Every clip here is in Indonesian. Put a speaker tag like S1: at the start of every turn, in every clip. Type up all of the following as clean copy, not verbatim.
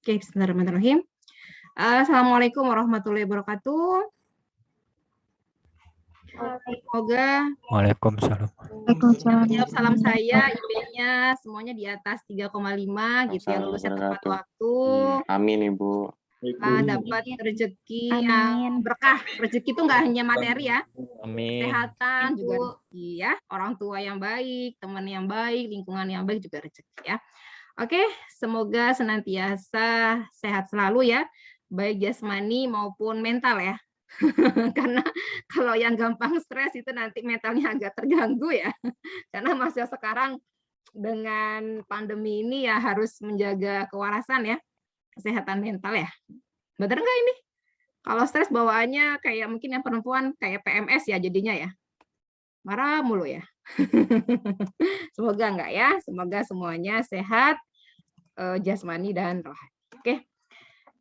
S1: Oke, bismillahirrahmanirrahim. Assalamualaikum warahmatullahi wabarakatuh. Semoga
S2: Waalaikumsalam.
S1: jawab salam saya, IP-nya semuanya di atas 3,5 gitu ya, lulusnya tepat waktu.
S3: Amin Ibu.
S1: Dapat rezeki yang berkah. Rezeki itu nggak hanya materi ya,
S3: Amin.
S1: kesehatan juga rezeki ya, orang tua yang baik, teman yang baik, lingkungan yang baik juga rezeki ya. Oke, semoga senantiasa sehat selalu ya, baik jasmani maupun mental ya. Karena kalau yang gampang stres itu nanti mentalnya agak terganggu ya. Karena masa sekarang dengan pandemi ini ya harus menjaga kewarasan ya, kesehatan mental ya. Bener nggak ini? Kalau stres bawaannya kayak mungkin yang perempuan kayak PMS ya jadinya ya. Marah mulu ya. Semoga enggak ya, semoga semuanya sehat jasmani dan rohani. Oke.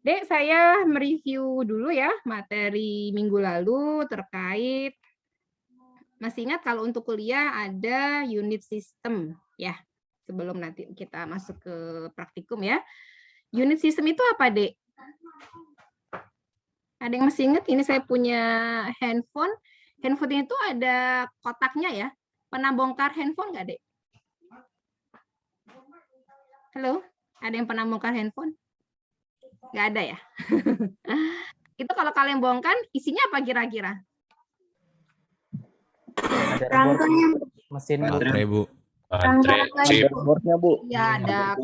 S1: Dek, saya mereview dulu ya materi minggu lalu terkait, masih ingat kalau untuk kuliah ada unit sistem ya, sebelum nanti kita masuk ke praktikum ya. Unit sistem itu apa, Dek? Ada yang masih ingat? Ini saya punya handphone. Handphone itu ada kotaknya ya. Pernah bongkar handphone nggak, Dek? Halo? Ada yang pernah bongkar handphone? Nggak ada ya? Itu kalau kalian bongkar, isinya apa kira-kira?
S3: Rangkanya mesin
S2: Baterai, Bu.
S3: baterai chip. Bu.
S1: Ya, ada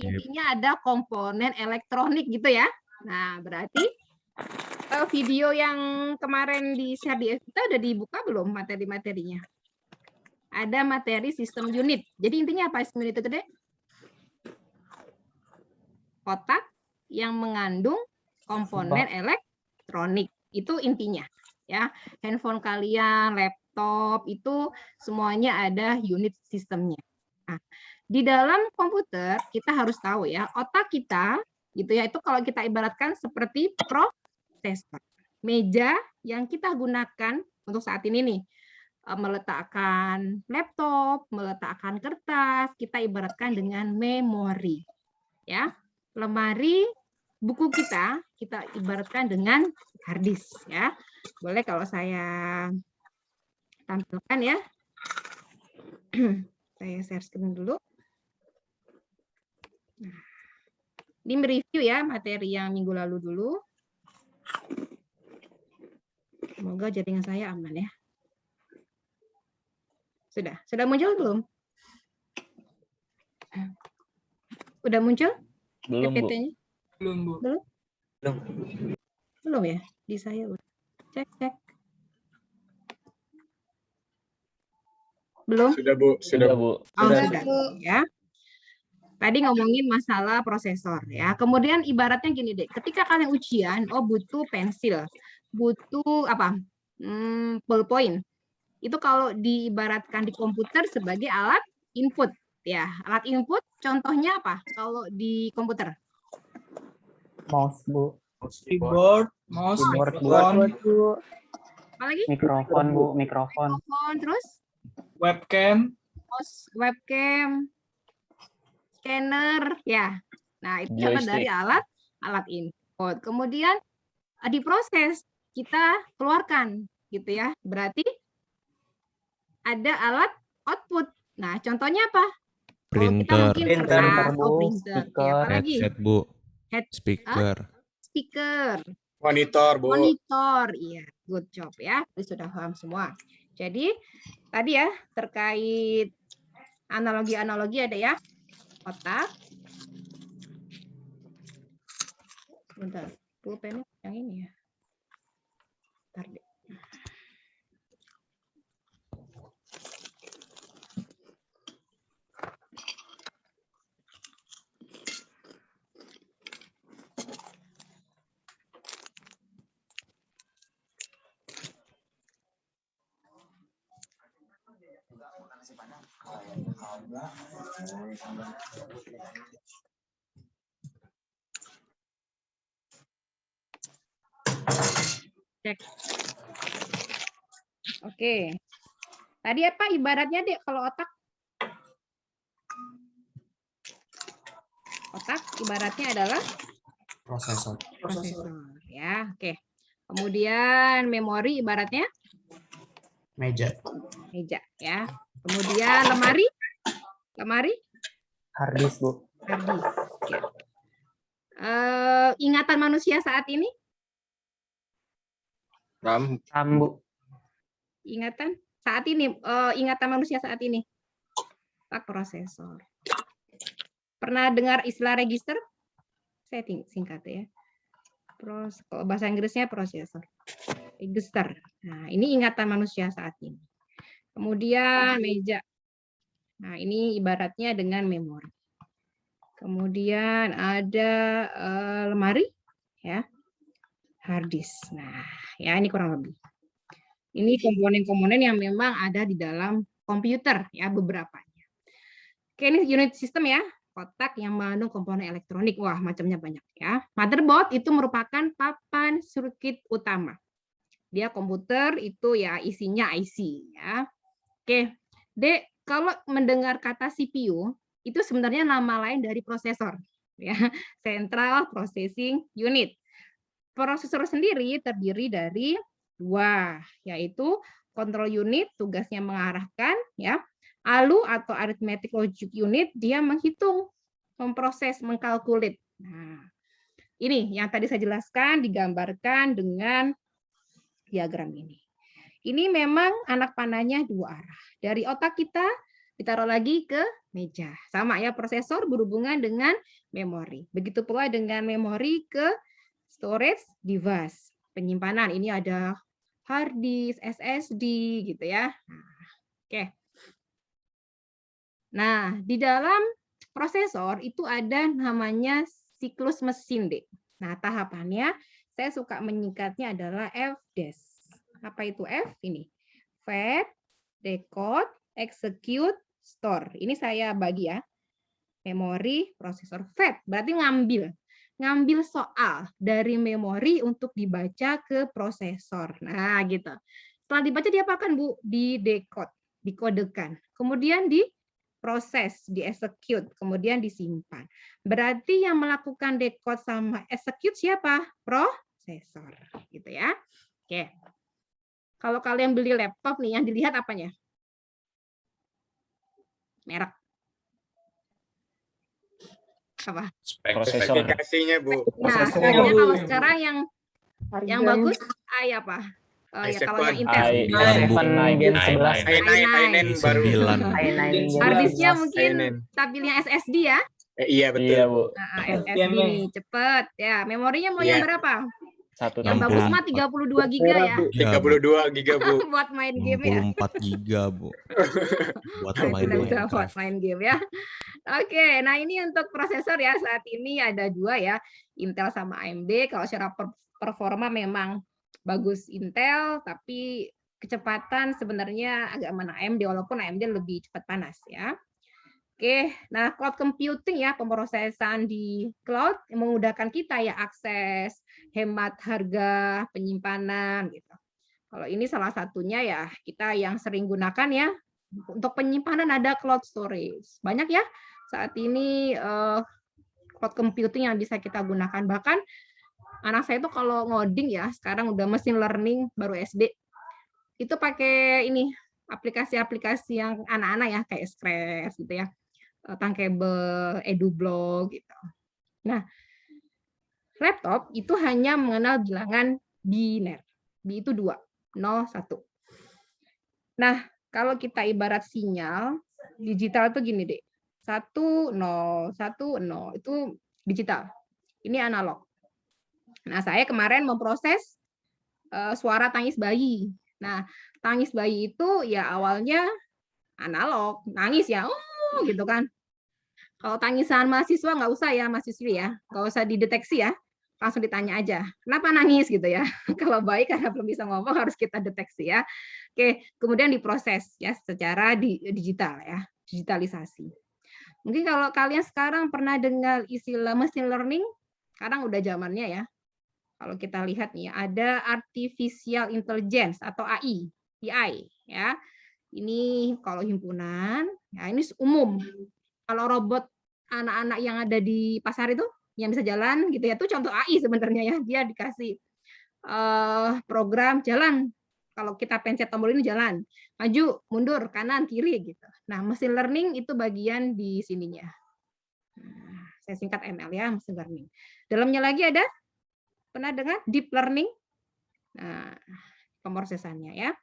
S1: intinya ada komponen elektronik gitu ya. Nah, berarti video yang kemarin di share di kita udah dibuka belum materi-materinya? Ada materi sistem unit. Jadi intinya apa sistem unit itu, Dek? Kotak yang mengandung komponen elektronik. Itu intinya. Ya, handphone kalian, laptop itu semuanya ada unit sistemnya. Nah, di dalam komputer kita harus tahu ya, otak kita gitu ya, itu kalau kita ibaratkan seperti prosesor. Meja yang kita gunakan untuk saat ini nih, meletakkan laptop, meletakkan kertas, kita ibaratkan dengan memori. Ya, lemari buku kita ibaratkan dengan harddisk ya. Boleh kalau saya tampilkan ya. Saya share screen dulu. Nah, ini mereview ya materi yang minggu lalu dulu. Semoga jaringan saya aman ya. Sudah muncul belum? Udah muncul?
S3: Belum, Bu.
S1: PPT-nya?
S4: Belum, Bu.
S1: Belum ya? Di saya udah. Cek. Belum?
S4: Sudah, Bu.
S3: Sudah, Bu.
S1: Sudah ya. Tadi ngomongin masalah prosesor ya. Kemudian ibaratnya gini deh, ketika kalian ujian, butuh pensil, butuh apa? Ballpoint. Itu kalau diibaratkan di komputer sebagai alat input ya. Alat input contohnya apa? Kalau di komputer?
S3: Mouse, Bu.
S4: Keyboard, mouse, mikrofon,
S1: Apalagi?
S3: Mikrofon, Bu. Mikrofon.
S1: Terus
S4: webcam,
S1: mouse, webcam, scanner ya. Nah, itu contoh dari alat input. Kemudian diproses, kita keluarkan gitu ya. Berarti ada alat output. Nah, contohnya apa?
S2: Printer,
S1: Printer,
S3: speaker,
S2: headset, Bu. Speaker.
S1: Speaker,
S4: monitor, Bu.
S1: monitor, iya, good job ya. Sudah paham semua. Jadi tadi ya terkait analogi-analogi ada ya. Kotak. Bentar, pulpennya yang ini ya. Bentar deh. Cek. Oke. Tadi apa ibaratnya, Dek, kalau otak? Otak ibaratnya adalah
S4: Prosesor.
S1: Ya, oke. Kemudian memori ibaratnya
S4: Meja.
S1: ya. Kemudian lemari
S3: Harddisk, Bu.
S1: harddisk. Ya. Ingatan manusia saat ini
S4: RAM.
S3: RAM, Bu.
S1: ingatan saat ini ingatan manusia saat ini prosesor. Pernah dengar istilah register? Saya singkat ya. Kalau bahasa Inggrisnya prosesor. Register. Nah, ini ingatan manusia saat ini. Kemudian meja. Nah, ini ibaratnya dengan memori. Kemudian ada lemari, ya, harddisk. Nah, ya ini kurang lebih. Ini komponen-komponen yang memang ada di dalam komputer, ya, beberapanya. Oke, ini unit sistem ya, kotak yang mengandung komponen elektronik. Wah, macamnya banyak ya. Motherboard itu merupakan papan sirkuit utama. Dia komputer itu ya isinya IC ya. Oke, Dek, kalau mendengar kata CPU itu sebenarnya nama lain dari prosesor ya, Central Processing Unit. Prosesor sendiri terdiri dari dua, yaitu control unit tugasnya mengarahkan ya, ALU atau arithmetic logic unit dia menghitung, memproses, mengkalkulit. Nah, ini yang tadi saya jelaskan digambarkan dengan diagram ini. Ini memang anak panahnya dua arah. Dari otak kita ditaruh lagi ke meja. Sama ya, prosesor berhubungan dengan memori. Begitu pula dengan memori ke storage device, penyimpanan. Ini ada hard disk, SSD gitu ya. Nah, oke. Nah, di dalam prosesor itu ada namanya siklus mesin, Dek. Nah, tahapannya saya suka menyingkatnya adalah FDES. Apa itu F? Ini. Fetch, decode, execute, store. Ini saya bagi ya. Memori, prosesor. Fetch berarti ngambil soal dari memori untuk dibaca ke prosesor. Nah, gitu. Setelah dibaca diapakan, Bu? Di decode, dikodekan. Kemudian diproses, di execute, kemudian disimpan. Berarti yang melakukan decode sama execute siapa? Prosesor, gitu ya. Oke. Kalau kalian beli laptop nih, yang dilihat apanya? Merek. Apa?
S4: Spesifikasinya, Bu.
S1: Nah, sebenarnya kalau sekarang yang bagus apa? Ya kalau yang Intel
S3: Gen 11.
S4: i9 baru.
S1: Harddisknya mungkin tabelnya SSD ya?
S4: Iya betul.
S3: Iya, Bu.
S1: Nah, SSD nih cepet ya. Memorinya mau yang berapa? Yang
S2: 60.
S1: bagus mah 32 giga ya.
S4: 32 giga, Bu.
S1: Buat main game ya.
S2: 64 giga, Bu. Buat main
S1: Buat main game ya. Oke, nah ini untuk prosesor ya, saat ini ada dua ya, Intel sama AMD. Kalau secara performa memang bagus Intel, tapi kecepatan sebenarnya agak mana AMD, walaupun AMD lebih cepat panas ya. Oke, nah cloud computing ya, pemrosesan di cloud yang memudahkan kita ya, akses, hemat harga, penyimpanan gitu. Kalau ini salah satunya ya, kita yang sering gunakan ya, untuk penyimpanan ada cloud storage. Banyak ya saat ini cloud computing yang bisa kita gunakan. Bahkan anak saya itu kalau ngoding ya, sekarang udah machine learning baru SD, itu pakai ini aplikasi-aplikasi yang anak-anak ya, kayak Scratch gitu ya, Tankable, EduBlog gitu. Nah, laptop itu hanya mengenal bilangan biner. Bi itu 2, 0, 1. Nah, kalau kita ibarat sinyal, digital itu gini, Dek. 1, 0, 1, 0. Itu digital. Ini analog. Nah, saya kemarin memproses suara tangis bayi. Nah, tangis bayi itu ya awalnya analog. Nangis ya, gitu kan. Kalau tangisan mahasiswa nggak usah ya, mahasiswi ya. Nggak usah dideteksi ya. Langsung ditanya aja, kenapa nangis gitu ya. Kalau bayi karena belum bisa ngomong harus kita deteksi ya. Oke, kemudian diproses ya secara digital ya, digitalisasi. Mungkin kalau kalian sekarang pernah dengar istilah machine learning, sekarang udah zamannya ya. Kalau kita lihat nih ada artificial intelligence atau AI ya. Ini kalau himpunan, ya ini umum. Kalau robot anak-anak yang ada di pasar itu yang bisa jalan gitu ya. Itu contoh AI sebenarnya ya. Dia dikasih program jalan. Kalau kita pencet tombol ini jalan, maju, mundur, kanan, kiri gitu. Nah, machine learning itu bagian di sininya. Nah, saya singkat ML ya, machine learning. Dalamnya lagi ada, pernah dengar deep learning? Nah, pemrosesannya ya.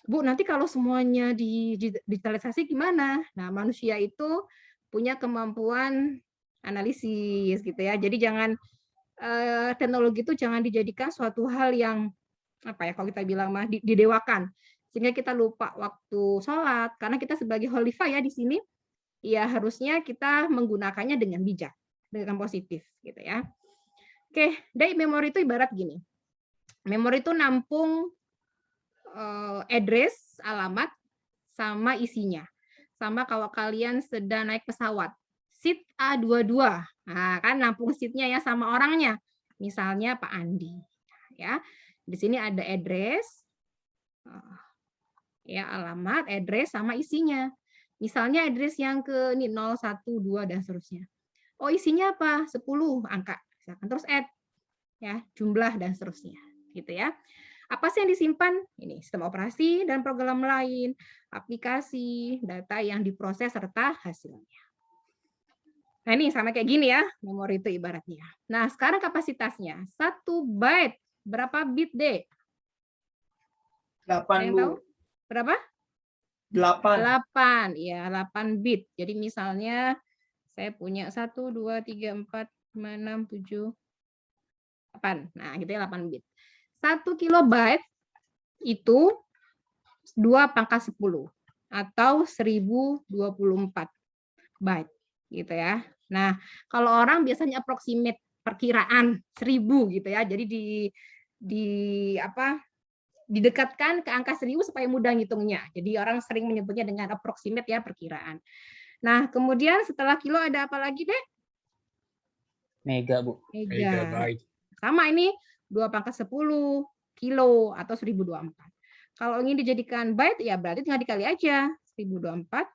S1: Bu, nanti kalau semuanya digitalisasi gimana? Nah, manusia itu punya kemampuan analisis gitu ya. Jadi jangan teknologi itu jangan dijadikan suatu hal yang apa ya, kalau kita bilang mah didewakan, sehingga kita lupa waktu sholat, karena kita sebagai khalifah ya di sini, ya harusnya kita menggunakannya dengan bijak, dengan positif gitu ya. Oke, dari memori itu ibarat gini, memori itu nampung address, alamat, sama isinya. Sama kalau kalian sedang naik pesawat, seat A22, nah kan nampung seatnya ya sama orangnya, misalnya Pak Andi, ya. Di sini ada address, ya alamat, address sama isinya. Misalnya address yang ke ini 012 dan seterusnya. Oh, isinya apa? 10 angka. Misalkan terus add ya, jumlah dan seterusnya, gitu ya. Apa sih yang disimpan? Ini sistem operasi dan program lain, aplikasi, data yang diproses serta hasilnya. Nah, ini sama kayak gini ya, memori itu ibaratnya. Nah, sekarang kapasitasnya 1 byte berapa bit, Dek?
S5: 8, Bu.
S1: Tahu? Berapa?
S5: 8.
S1: 8, ya 8 bit. Jadi misalnya saya punya 1, 2, 3, 4, 5, 6, 7, 8. Nah, gitu ya 8 bit. 1 kilobyte itu 2 pangkat 10 atau 1024 byte gitu ya. Nah, kalau orang biasanya approximate perkiraan 1000 gitu ya. Jadi didekatkan ke angka 1000 supaya mudah ngitungnya. Jadi orang sering menyebutnya dengan approximate ya, perkiraan. Nah, kemudian setelah kilo ada apa lagi, Dek?
S3: Mega, Bu.
S4: Megabyte.
S1: Sama ini 2 pangkat 10 kilo atau 1024. Kalau ingin dijadikan byte ya berarti tinggal dikali aja 1024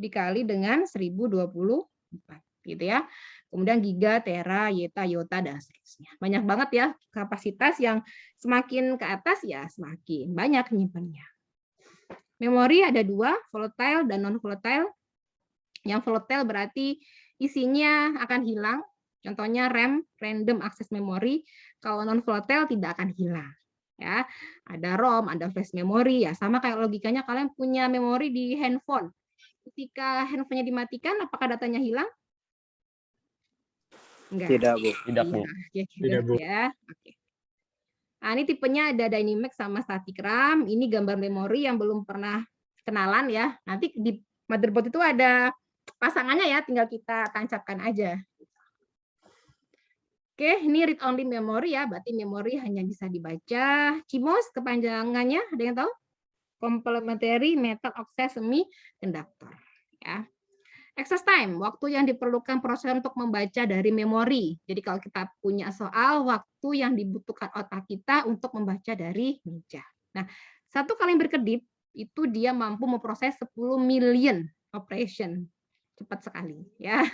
S1: dikali dengan 1024 gitu ya. Kemudian giga, tera, yeta, yota dan seterusnya. Banyak banget ya kapasitas yang semakin ke atas ya semakin banyak nyimpannya. Memori ada 2, volatile dan non volatile. Yang volatile berarti isinya akan hilang. Contohnya RAM, random access memory. Kalau non volatile tidak akan hilang. Ya, ada ROM, ada flash memory ya. Sama kayak logikanya kalian punya memori di handphone. Ketika handphonenya dimatikan, apakah datanya hilang? Enggak.
S5: Tidak, Bu.
S3: Tidak, Bu.
S1: Ya,
S4: Tidak, Bu.
S1: ya. Oke. Nah, ini tipenya ada dynamic sama static RAM. Ini gambar memori yang belum pernah kenalan ya. Nanti di motherboard itu ada pasangannya ya, tinggal kita tancapkan aja. Oke, ini read only memory ya, berarti memori hanya bisa dibaca. CMOS kepanjangannya ada yang tahu? Complementary Metal Oxide Semiconductor. Ya. Access time, waktu yang diperlukan prosesor untuk membaca dari memori. Jadi kalau kita punya soal, waktu yang dibutuhkan otak kita untuk membaca dari meja. Nah, satu kali berkedip, itu dia mampu memproses 10 million operation. Cepat sekali. Ya.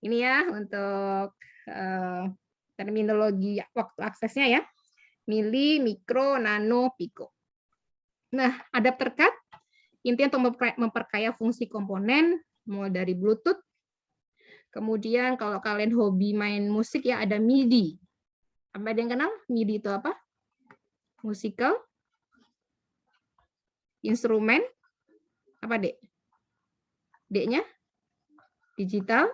S1: Ini ya untuk terminologi waktu aksesnya ya. Mili, mikro, nano, piko. Nah, adapter card intinya untuk memperkaya fungsi komponen, mulai dari Bluetooth. Kemudian kalau kalian hobi main musik ya ada MIDI. Apa ada yang kenal? MIDI itu apa? Musical instrumen. Apa, Dek? D-nya? Digital.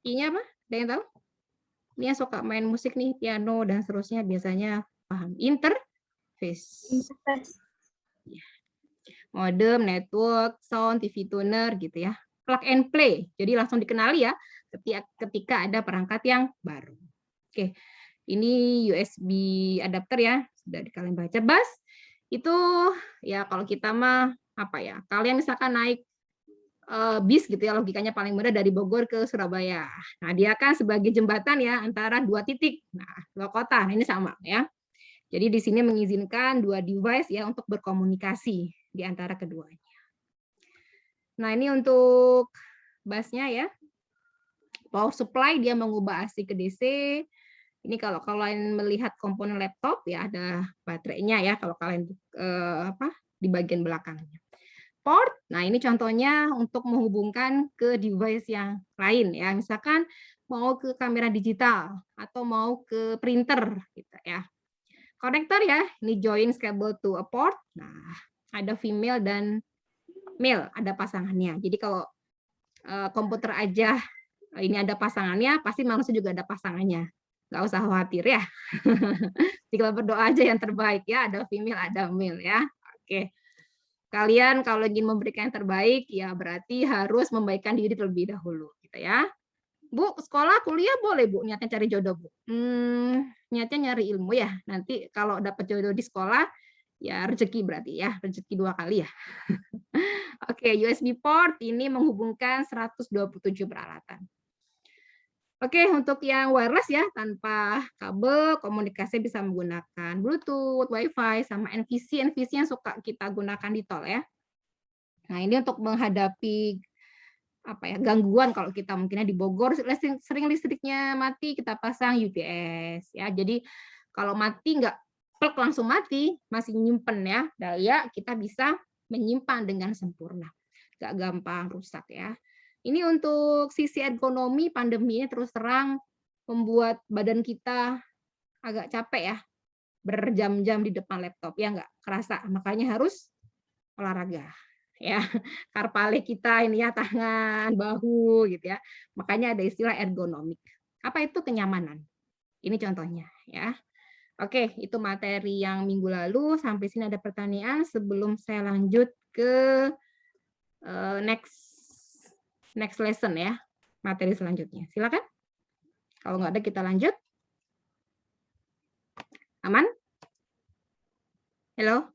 S1: I-nya apa? Ada yang tahu? Ini yang suka main musik nih, piano dan seterusnya biasanya paham. Interface. Modem, network, sound, TV tuner gitu ya. Plug and play. Jadi langsung dikenali ya ketika ada perangkat yang baru. Oke. Ini USB adapter ya. Sudah kalian baca. Bus itu ya kalau kita mah apa ya? Kalian misalkan naik bis gitu ya, logikanya paling mudah dari Bogor ke Surabaya. Nah, dia kan sebagai jembatan ya antara 2 titik. Nah, 2 kota. Nah, ini sama ya. Jadi di sini mengizinkan 2 device ya untuk berkomunikasi di antara keduanya. Nah, ini untuk busnya ya. Power supply dia mengubah AC ke DC. Ini kalau kalian melihat komponen laptop ya ada baterainya ya kalau kalian di bagian belakangnya. Port, nah ini contohnya untuk menghubungkan ke device yang lain ya. Misalkan mau ke kamera digital atau mau ke printer gitu ya. Konektor ya, ini join cable to a port. Nah, ada female dan male, ada pasangannya. Jadi kalau komputer aja ini ada pasangannya, pasti manusia juga ada pasangannya. Nggak usah khawatir ya. Tinggal berdoa aja yang terbaik ya, ada female, ada male ya. Oke. Kalian kalau ingin memberikan yang terbaik, ya berarti harus membaikkan diri terlebih dahulu, gitu ya. Bu, sekolah, kuliah boleh Bu, niatnya cari jodoh Bu. Niatnya nyari ilmu ya. Nanti kalau dapat jodoh di sekolah, ya rezeki berarti ya, rezeki 2 kali ya. Oke, USB port ini menghubungkan 127 peralatan. Oke, untuk yang wireless ya, tanpa kabel, komunikasi bisa menggunakan Bluetooth, Wi-Fi, sama NVC. NVC yang suka kita gunakan di tol ya. Nah, ini untuk menghadapi gangguan kalau kita mungkinnya di Bogor, sering listriknya mati, kita pasang UPS. Ya. Jadi kalau mati nggak plek langsung mati, masih nyimpen ya, daya kita bisa menyimpan dengan sempurna. Nggak gampang rusak ya. Ini untuk sisi ergonomi, pandemi ini terus terang membuat badan kita agak capek ya, berjam-jam di depan laptop ya nggak kerasa, makanya harus olahraga ya. Karpale kita ini ya tangan, bahu gitu ya, makanya ada istilah ergonomik. Apa itu kenyamanan? Ini contohnya ya. Oke, itu materi yang minggu lalu. Sampai sini ada pertanyaan sebelum saya lanjut ke next lesson ya, materi selanjutnya. Silakan. Kalau nggak ada kita lanjut. Aman? Halo?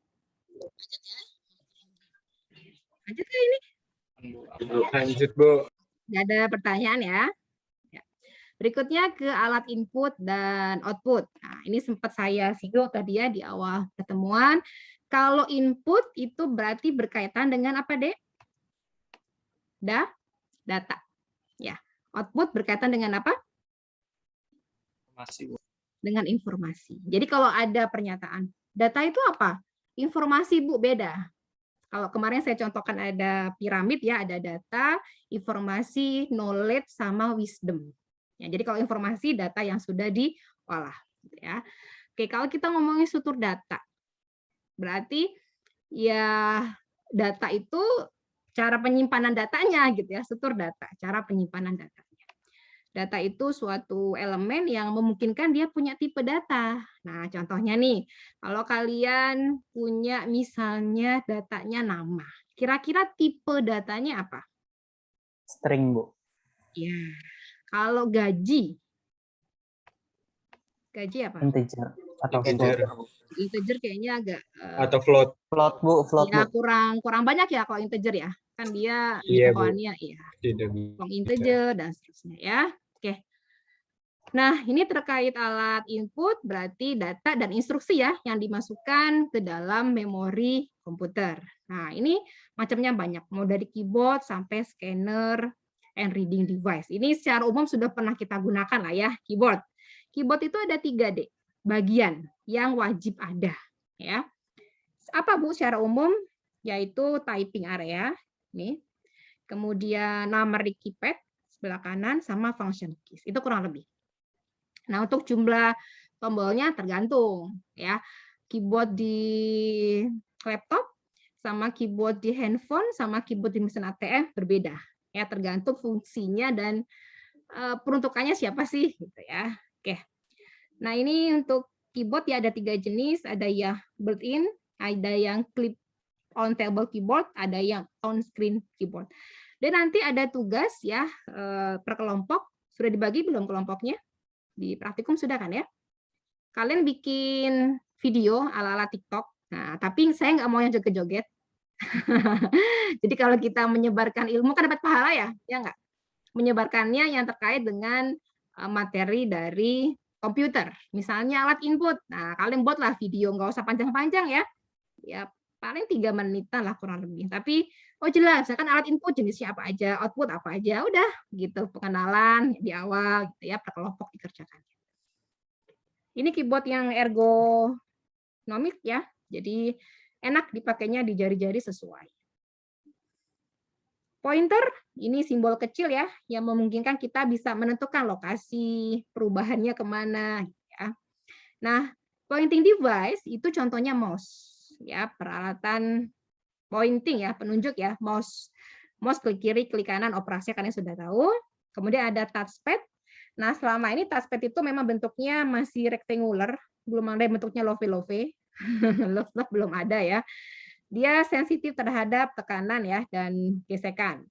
S1: Lanjut ya ini?
S4: Lanjut Bu.
S1: Nggak ada pertanyaan ya. Berikutnya ke alat input dan output. Nah, ini sempat saya singgung tadi ya di awal pertemuan. Kalau input itu berarti berkaitan dengan apa, Dek? Data. Ya. Output berkaitan dengan apa?
S3: Informasi, Bu.
S1: Dengan informasi. Jadi kalau ada pernyataan, data itu apa? Informasi, Bu, beda. Kalau kemarin saya contohkan ada piramid ya, ada data, informasi, knowledge, sama wisdom. Ya, jadi kalau informasi, data yang sudah diolah. Ya. Oke, kalau kita ngomongin struktur data, berarti ya data itu cara penyimpanan datanya gitu ya, struktur data, cara penyimpanan datanya. Data itu suatu elemen yang memungkinkan dia punya tipe data. Nah, contohnya nih, kalau kalian punya misalnya datanya nama, kira-kira tipe datanya apa?
S3: String, Bu.
S1: Ya, kalau gaji apa?
S3: Integer atau
S4: Integer.
S3: float.
S1: Integer kayaknya agak
S4: Atau float.
S3: Float, Bu, float,
S1: ya
S3: Bu.
S1: kurang banyak ya kalau integer ya. Kan dia
S4: Iya, Bu.
S1: hitungannya ya.
S4: Tidak
S1: Integer dan seterusnya ya. Oke. Nah, ini terkait alat input berarti data dan instruksi ya yang dimasukkan ke dalam memori komputer. Nah, ini macamnya banyak, mau dari keyboard sampai scanner and reading device. Ini secara umum sudah pernah kita gunakan lah ya, keyboard. Keyboard itu ada 3 bagian yang wajib ada ya. Apa Bu secara umum? Yaitu typing area nih. Kemudian numeric keypad sebelah kanan sama function keys. Itu kurang lebih. Nah, untuk jumlah tombolnya tergantung ya. Keyboard di laptop sama keyboard di handphone sama keyboard di mesin ATM berbeda. Ya, tergantung fungsinya dan peruntukannya siapa sih gitu ya. Oke. Nah, ini untuk keyboard ya ada 3 jenis, ada yang built-in, ada yang clip on table keyboard, ada yang on screen keyboard. Dan nanti ada tugas ya per kelompok. Sudah dibagi belum kelompoknya? Di praktikum sudah kan ya? Kalian bikin video ala-ala TikTok. Nah, tapi saya nggak mau yang joget-joget. Jadi kalau kita menyebarkan ilmu kan dapat pahala ya, ya nggak? Menyebarkannya yang terkait dengan materi dari komputer. Misalnya alat input. Nah, kalian buatlah video, nggak usah panjang-panjang ya. Ya paling 3 menitan lah kurang lebih. Tapi jelas, misalkan alat input jenisnya apa aja, output apa aja, udah gitu pengenalan di awal gitu ya, per kelompok dikerjakan. Ini keyboard yang ergonomik ya, jadi enak dipakainya di jari-jari sesuai. Pointer, ini simbol kecil ya, yang memungkinkan kita bisa menentukan lokasi perubahannya kemana. Ya. Nah, pointing device itu contohnya mouse, ya peralatan pointing ya, penunjuk ya, mouse klik kiri, klik kanan, operasinya kalian sudah tahu. Kemudian ada touchpad. Nah, selama ini touchpad itu memang bentuknya masih rectangular, belum ada bentuknya love-love. Love belum ada ya. Dia sensitif terhadap tekanan ya dan gesekan.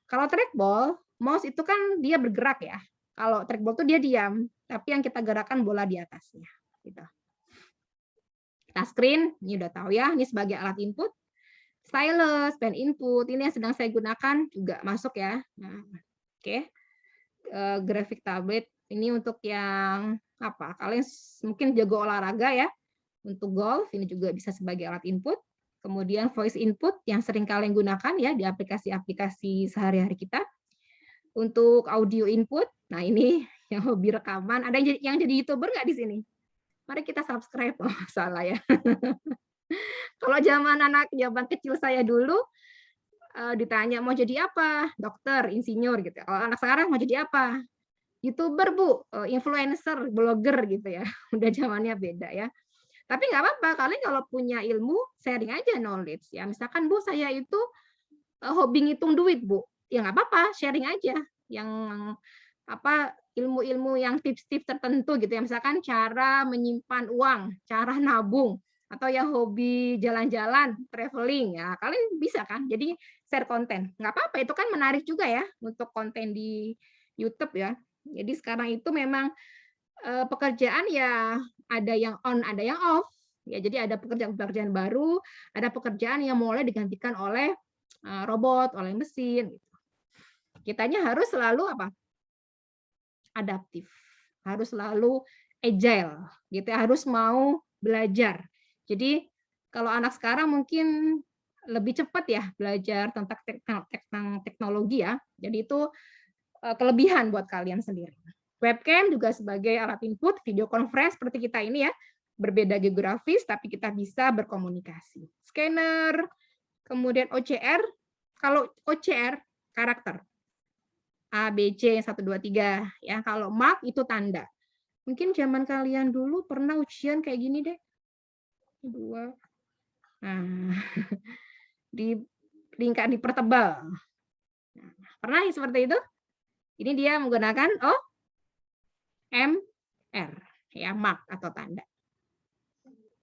S1: Kalau trackball, mouse itu kan dia bergerak ya. Kalau trackball itu dia diam, tapi yang kita gerakkan bola di atasnya. Gitu. Touchscreen, ini udah tahu ya, ini sebagai alat input. Stylus, pen input, ini yang sedang saya gunakan juga masuk ya. Nah, oke. Graphic tablet, ini untuk yang apa? Kalian mungkin jago olahraga ya. Untuk golf, ini juga bisa sebagai alat input. Kemudian voice input yang sering kalian gunakan ya di aplikasi-aplikasi sehari-hari kita. Untuk audio input, nah ini yang hobi rekaman. Ada yang jadi YouTuber nggak di sini? Mari kita subscribe. Oh, salah ya. Kalau zaman kecil saya dulu ditanya mau jadi apa? Dokter, insinyur gitu. Kalau anak sekarang mau jadi apa? YouTuber, Bu, influencer, blogger gitu ya. Udah zamannya beda ya. Tapi nggak apa-apa, kalian kalau punya ilmu, sharing aja knowledge. Ya, misalkan, Bu, saya itu hobi ngitung duit, Bu. Ya nggak apa-apa, sharing aja. Yang apa ilmu-ilmu yang tips-tips tertentu gitu ya. Misalkan cara menyimpan uang, cara nabung, atau yang hobi jalan-jalan, traveling. Ya, kalian bisa kan? Jadi share konten. Nggak apa-apa, itu kan menarik juga ya untuk konten di YouTube ya. Jadi sekarang itu memang pekerjaan ya ada yang on, ada yang off. Ya, jadi ada pekerjaan-pekerjaan baru, ada pekerjaan yang mulai digantikan oleh robot, oleh mesin. Gitu. Kitanya harus selalu apa? Adaptif, harus selalu agile, gitu. Harus mau belajar. Jadi kalau anak sekarang mungkin lebih cepat ya belajar tentang teknologi ya. Jadi itu kelebihan buat kalian sendiri. Webcam juga sebagai alat input, video conference seperti kita ini ya, berbeda geografis, tapi kita bisa berkomunikasi. Scanner, kemudian OCR, kalau OCR, karakter. A, B, C, 1, 2, 3. Ya, kalau mark itu tanda. Mungkin zaman kalian dulu pernah ujian kayak gini deh. 2. Nah, dipertebal. Nah, pernah seperti itu? Ini dia menggunakan MR, ya, mark atau tanda.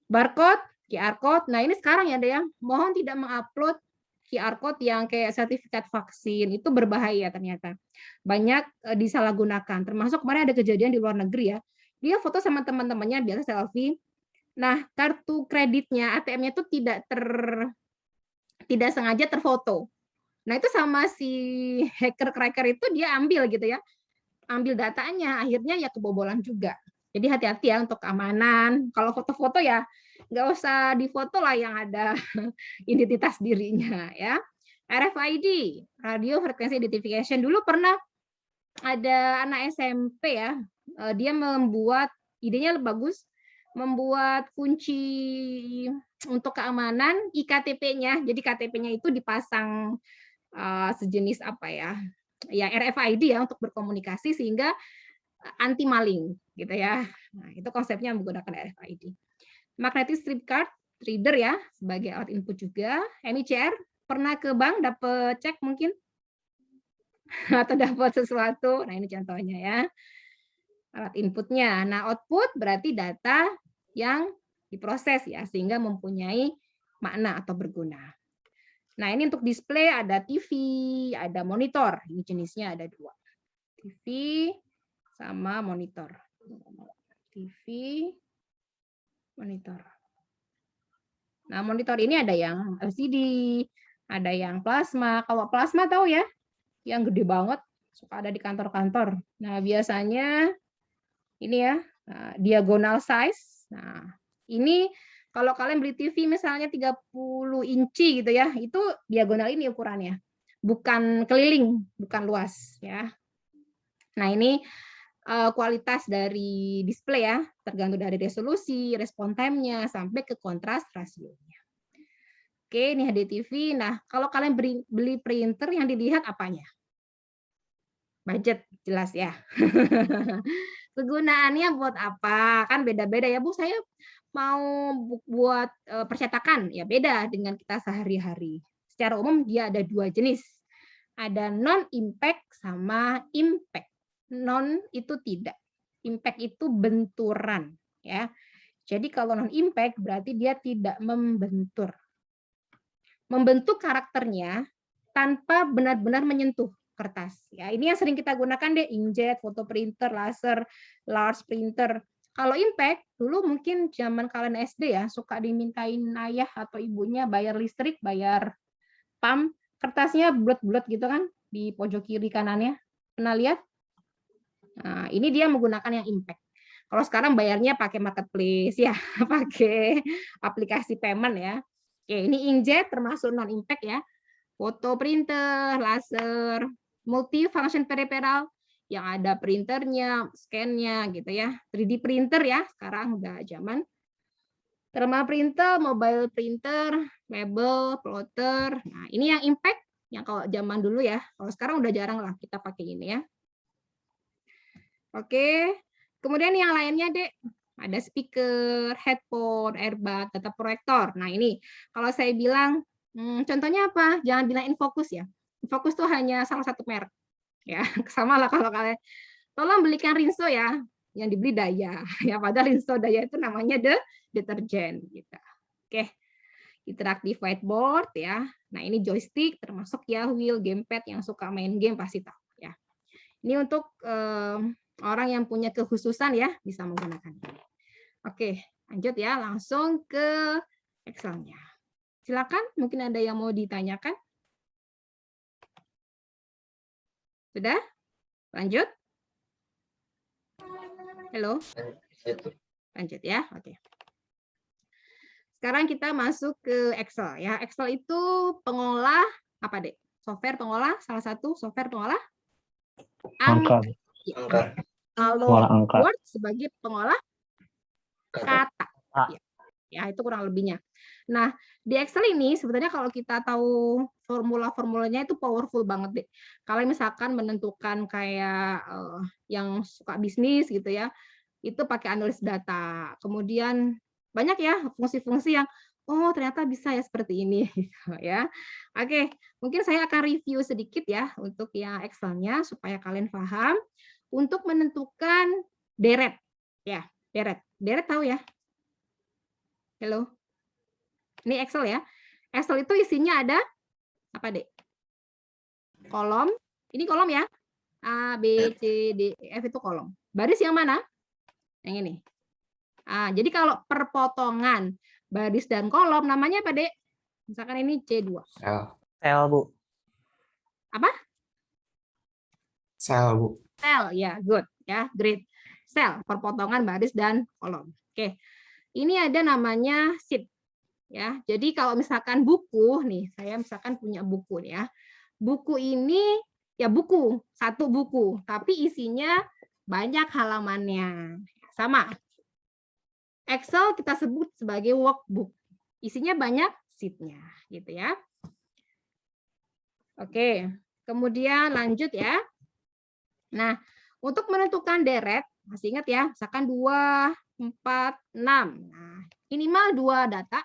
S1: Barcode, QR code. Nah, ini sekarang ya, ada yang mohon tidak mengupload QR code yang kayak sertifikat vaksin, itu berbahaya ternyata. Banyak disalahgunakan. Termasuk kemarin ada kejadian di luar negeri ya. Dia foto sama teman-temannya biasa selfie. Nah, kartu kreditnya, ATM-nya itu tidak sengaja terfoto. Nah, itu sama si hacker-cracker itu dia ambil gitu ya. Ambil datanya, akhirnya ya kebobolan juga. Jadi hati-hati ya untuk keamanan. Kalau foto-foto ya nggak usah difoto lah yang ada identitas dirinya ya. RFID, radio frequency identification. Dulu pernah ada anak SMP ya, dia membuat, idenya bagus, membuat kunci untuk keamanan iKTP-nya. Jadi KTP-nya itu dipasang sejenis apa ya, ya RFID ya untuk berkomunikasi sehingga anti maling gitu ya. Nah, itu konsepnya menggunakan RFID. Magnetic strip card reader ya sebagai alat input juga. MICR, pernah ke bank dapat cek mungkin atau dapat sesuatu. Nah, ini contohnya ya. Alat inputnya. Nah, output berarti data yang diproses ya sehingga mempunyai makna atau berguna. Nah, ini untuk display ada TV, ada monitor. Ini jenisnya ada 2. TV sama monitor. TV, monitor. Nah, monitor ini ada yang LCD, ada yang plasma. Kalau plasma tahu ya, yang gede banget, suka ada di kantor-kantor. Nah, biasanya ini ya, diagonal size. Nah, ini Kalau kalian beli TV misalnya 30 inci gitu ya, itu diagonal ini ukurannya. Bukan keliling, bukan luas ya. Nah, ini kualitas dari display ya, tergantung dari resolusi, respon time-nya, sampai ke kontras rasionya. Oke, ini HDTV. Nah, kalau kalian beli printer yang dilihat apanya? Budget, jelas ya. Kegunaannya buat apa? Kan beda-beda ya, Bu. Saya mau buat percetakan, ya beda dengan kita sehari-hari. Secara umum dia ada 2 jenis. Ada non-impact sama impact. Non itu tidak. Impact itu benturan. Ya. Jadi kalau non-impact berarti dia tidak membentur. Membentuk karakternya tanpa benar-benar menyentuh kertas. Ya, ini yang sering kita gunakan deh, inkjet, foto printer, laser, large printer. Kalau impact, dulu mungkin zaman kalian SD ya, suka dimintain ayah atau ibunya bayar listrik, bayar PAM, kertasnya bulat-bulat gitu kan, di pojok kiri kanannya. Pernah lihat? Nah, ini dia menggunakan yang impact. Kalau sekarang bayarnya pakai marketplace ya, pakai aplikasi payment ya. Oke, ini inkjet termasuk non-impact ya. Foto printer, laser, multi-function peripheral, yang ada printernya, scan-nya gitu ya. 3D printer ya, sekarang udah zaman. Thermal printer, mobile printer, label, plotter. Nah, ini yang impact, yang kalau zaman dulu ya. Kalau sekarang udah jarang lah kita pakai ini ya. Oke, kemudian yang lainnya, Dek. Ada speaker, headphone, earbud, data proyektor. Nah, ini kalau saya bilang, contohnya apa? Jangan bilang Infocus ya. Infocus tuh hanya salah satu merek. Ya, sama lah kalau kalian. Tolong belikan Rinso ya, yang dibeli Daya. Ya, padahal Rinso Daya itu namanya deterjen. Gitu. Oke, interaktif whiteboard ya. Nah, ini joystick, termasuk ya wheel, gamepad yang suka main game pasti tahu ya. Ini untuk orang yang punya kekhususan ya bisa menggunakan ini. Oke, lanjut ya, langsung ke Excel-nya. Silakan, mungkin ada yang mau ditanyakan. Sudah? Lanjut? Halo? Lanjut ya, oke. Sekarang kita masuk ke Excel ya. Excel itu pengolah apa, Dek? Software pengolah, salah satu software pengolah
S3: Angka.
S4: Angka.
S1: Kalau
S3: Pengolah angka.
S1: Word sebagai pengolah kata.
S3: Ah.
S1: Ya, itu kurang lebihnya. Nah, di Excel ini sebenarnya kalau kita tahu formula-formulanya itu powerful banget deh. Kalau misalkan menentukan kayak yang suka bisnis gitu ya, itu pakai analis data. Kemudian banyak ya fungsi-fungsi yang oh ternyata bisa ya seperti ini gitu ya. Oke, mungkin saya akan review sedikit ya untuk yang Excel-nya supaya kalian paham. Untuk menentukan deret ya, deret. Deret tahu ya? Halo. Ini Excel ya. Excel itu isinya ada apa, Dek? Kolom. Ini kolom ya. A, B, C, D, E, F itu kolom. Baris yang mana? Yang ini. Jadi kalau perpotongan baris dan kolom namanya apa, Dek? Misalkan ini C2.
S3: Sel, Bu.
S1: Apa?
S4: Sel, Bu.
S1: Sel, ya, good. Ya, great. Sel, perpotongan baris dan kolom. Oke. Ini ada namanya sheet. Ya, jadi kalau misalkan buku nih, saya misalkan punya buku nih ya. Buku ini ya buku, satu buku, tapi isinya banyak halamannya. Sama. Excel kita sebut sebagai workbook. Isinya banyak sheet-nya, gitu ya. Oke, kemudian lanjut ya. Nah, untuk menentukan deret, masih ingat ya, misalkan 2, 4, 6. Nah, minimal 2 data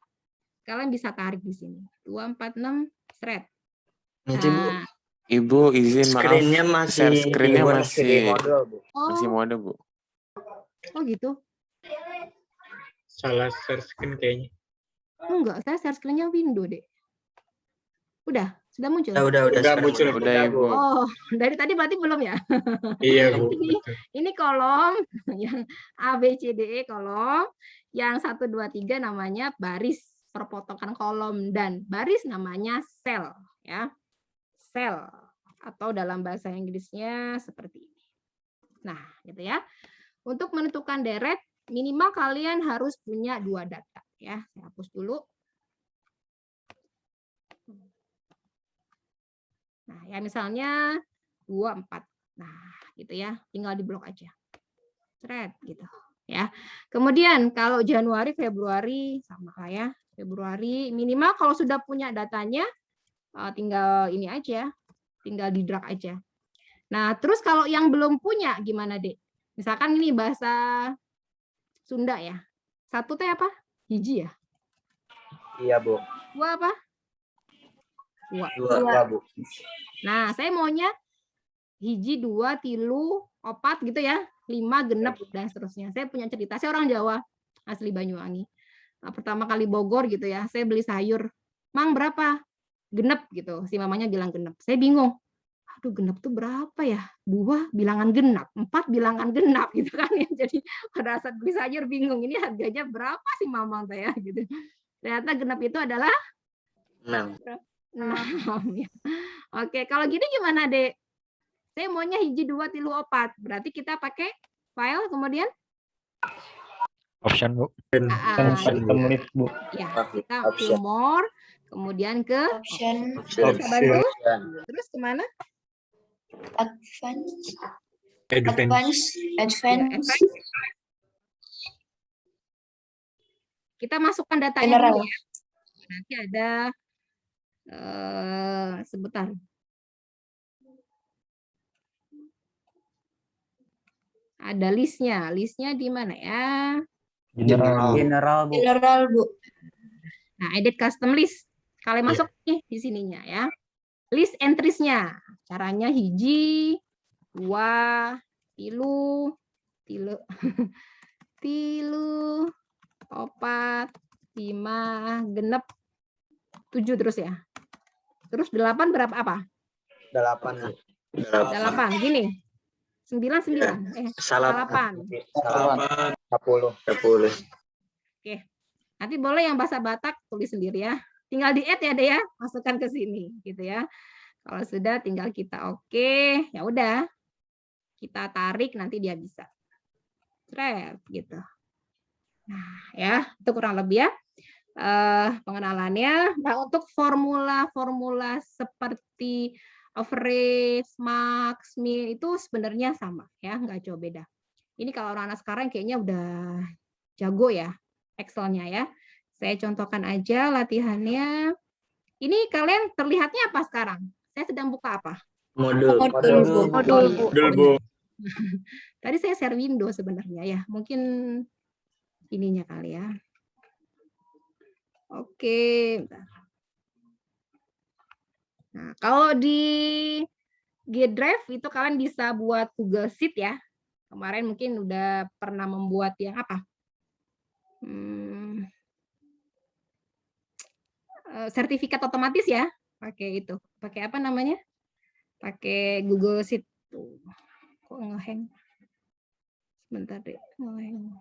S1: kalian bisa tarik di sini. 2, 4, 6, thread.
S4: Nanti, Bu.
S1: Nah,
S5: Ibu izin maaf,
S4: Screen-nya masih
S5: share screen-nya
S4: di
S5: masih
S4: model, Bu.
S5: masih mode, Bu.
S1: oh gitu.
S4: Salah share screen kayaknya.
S1: Enggak, saya share screen-nya window, Dek. Udah, sudah muncul.
S4: Udah
S5: sekarang
S4: muncul.
S5: udah, Ibu.
S1: Oh, dari tadi berarti belum ya?
S4: Iya, Bu.
S1: Ini kolom yang A, B, C, D, E kolom. Yang 1, 2, 3 namanya baris, perpotongan kolom, dan baris namanya sel ya. Sel atau dalam bahasa Inggrisnya seperti ini. Nah, gitu ya. Untuk menentukan deret minimal kalian harus punya 2 data ya. Saya hapus dulu. Nah, ya misalnya 2, 4. Nah, gitu ya. Tinggal diblok aja. Thread gitu ya. Kemudian kalau Januari, Februari sama lah ya. Februari minimal kalau sudah punya datanya tinggal ini aja, tinggal di drag aja. Nah, terus kalau yang belum punya gimana, Dek? Misalkan ini bahasa Sunda ya. 1 teh apa? Hiji ya?
S4: Iya, Bu.
S1: 2 apa? 2.
S4: 2, Bu.
S1: Nah, saya maunya hiji, 2, 3, 4 gitu ya. 5, genep, dan seterusnya. Saya punya cerita. Saya orang Jawa, asli Banyuwangi. Nah, pertama kali Bogor gitu ya, saya beli sayur. Mang berapa? Genep gitu. Si mamanya bilang genep. Saya bingung. Aduh, genep tuh berapa ya? 2 bilangan genap, 4 bilangan genap gitu kan ya. Jadi pada saat beli sayur bingung. Ini harganya berapa sih mamang saya gitu. Ternyata genep itu adalah
S4: 6.
S1: 6 ya. Oke, kalau gini gimana, Dek? Saya maunya hiji, 2, 3, 4. Berarti kita pakai file kemudian
S3: Option, Bu.
S1: Ah,
S3: Custom list, Bu.
S1: ya, kita view more, kemudian ke
S6: Option
S1: bisa bantu.
S4: Option.
S1: Terus kemana?
S6: advance,
S4: Advance.
S6: advance,
S1: Kita masukkan datanya
S6: general.
S1: dulu ya. Nanti ada sebentar. Ada listnya. Listnya di mana ya?
S3: General.
S4: General, Bu.
S6: General, Bu.
S1: Nah, edit custom list. Kalian masuk nih di sininya ya. List entries-nya. Caranya hiji, 2, 3, 4, 5, genep, 7 terus ya. Terus 8 berapa apa?
S4: 8, Bu.
S1: 8. Gini. 9.
S4: Salah.
S1: 8.
S4: 10.
S1: Oke. Nanti boleh yang bahasa Batak tulis sendiri ya. Tinggal di-add ya, Dek ya. Masukkan ke sini gitu ya. Kalau sudah tinggal kita oke, ya udah. Kita tarik nanti dia bisa. Thread gitu. Nah, ya, itu kurang lebih ya pengenalannya. Nah, untuk formula-formula seperti average, max, min itu sebenarnya sama ya, nggak jauh beda. Ini kalau anak-anak sekarang kayaknya udah jago ya Excel-nya ya. Saya contohkan aja latihannya. Ini kalian terlihatnya apa sekarang? Saya sedang buka apa?
S4: Modul.
S6: Modul, Bu.
S1: Tadi saya share window sebenarnya ya. Mungkin ininya kali ya. Oke. Bentar. Nah, kalau di G Drive itu kalian bisa buat Google Sheet ya. Kemarin mungkin udah pernah membuat yang apa? Sertifikat otomatis ya. Pakai itu. Pakai apa namanya? Pakai Google Sheet. Tuh. Kok ngehang? Sebentar deh. Ngehang.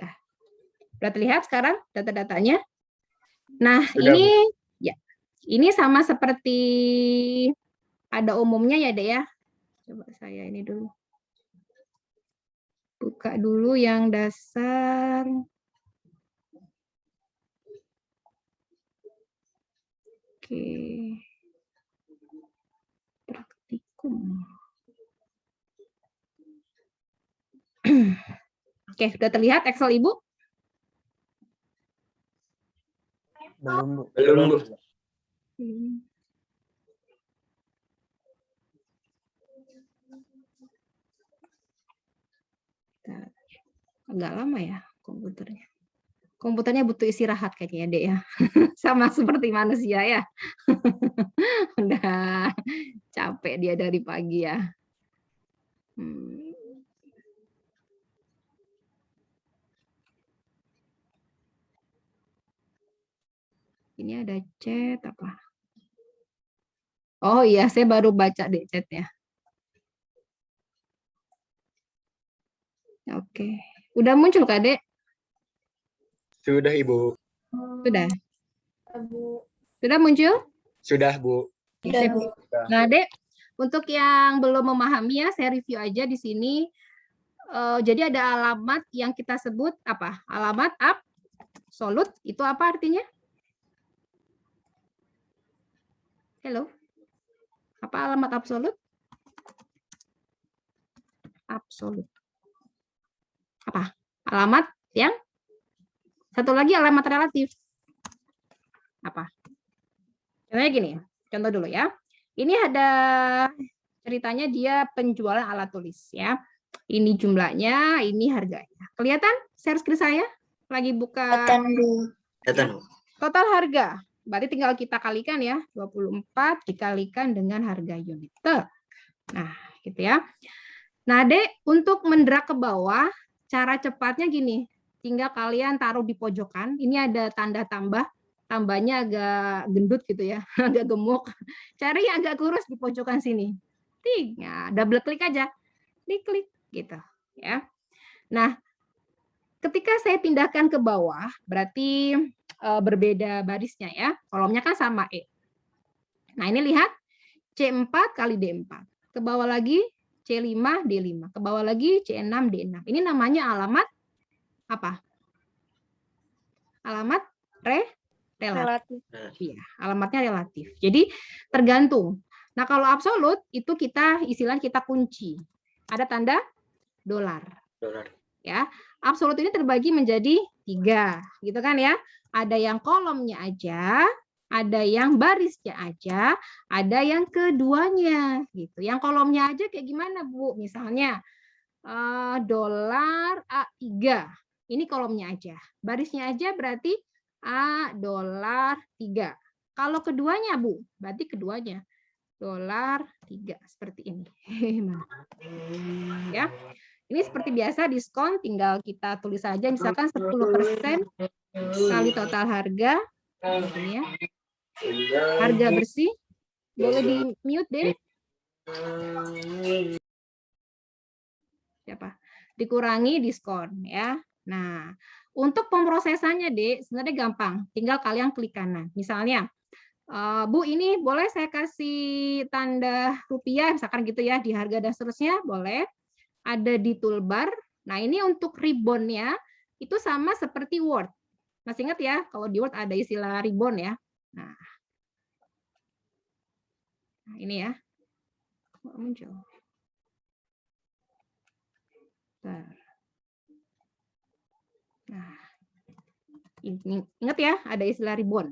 S1: Nah, udah terlihat sekarang data-datanya? Nah,
S4: Sudah,
S1: ini ya. Ini sama seperti pada umumnya ya, Dek ya. Coba saya ini dulu. Buka dulu yang dasar. Oke. Praktikum. Oke, sudah terlihat Excel Ibu?
S3: Belum, Bu.
S4: Belum, Bu.
S1: Agak lama ya komputernya. Komputernya butuh istirahat kayaknya, Dek ya. Sama seperti manusia ya. Udah capek dia dari pagi ya. Ini ada chat apa? Oh iya, saya baru baca deh chatnya. Oke. Udah muncul Kak, Dek?
S4: Sudah, Ibu.
S1: Sudah. Sudah muncul?
S4: Sudah, Bu.
S6: Sudah, Bu.
S1: Nah, Dek, Untuk yang belum memahami ya, saya review aja di sini. Jadi ada alamat yang kita sebut apa? Alamat absolut. Itu apa artinya? Halo? Apa alamat absolut? Absolut. Apa? Alamat yang satu lagi alamat relatif. Apa? Contohnya gini, contoh dulu ya. Ini ada ceritanya dia penjualan alat tulis ya. Ini jumlahnya, ini harganya. Kelihatan share screen saya? Lagi buka
S4: Kelihatan.
S1: total harga. Berarti tinggal kita kalikan ya, 24 dikalikan dengan harga unit. Nah, gitu ya. Nah, Dek, untuk mendrag ke bawah, cara cepatnya gini. Tinggal kalian taruh di pojokan. Ini ada tanda tambah. Tambahnya agak gendut gitu ya, agak gemuk. Cari yang agak kurus di pojokan sini. Nah, double klik aja. Diklik gitu ya. Nah, ketika saya pindahkan ke bawah, berarti berbeda barisnya ya. Kolomnya kan sama E. Nah, ini lihat C4 kali D4. Ke bawah lagi C5 D5. Ke bawah lagi C6 D6. Ini namanya alamat apa? Alamat relatif. Iya, alamatnya relatif. Jadi tergantung. Nah, kalau absolut itu istilah kita kunci. Ada tanda dolar. Ya, absolut ini terbagi menjadi 3, gitu kan ya? Ada yang kolomnya aja, ada yang barisnya aja, ada yang keduanya, gitu. Yang kolomnya aja kayak gimana, Bu? Misalnya dolar A3, ini kolomnya aja. Barisnya aja berarti A dolar 3. Kalau keduanya, Bu, berarti keduanya dolar 3 seperti ini. Ya. Ini seperti biasa diskon, tinggal kita tulis saja misalkan 10% kali total harga. Ini ya. Harga bersih. Boleh di mute deh. Siapa? Dikurangi diskon ya. Nah, untuk pemrosesannya Dek, sebenarnya gampang. Tinggal kalian klik kanan. Misalnya, Bu, ini boleh saya kasih tanda rupiah, misalkan gitu ya, di harga dan seterusnya, boleh. Ada di toolbar. Nah, ini untuk ribbon-nya itu sama seperti Word. Masih ingat ya, kalau di Word ada istilah ribbon ya. Nah ini ya. Muncul. Nah, ingat ya, ada istilah ribbon.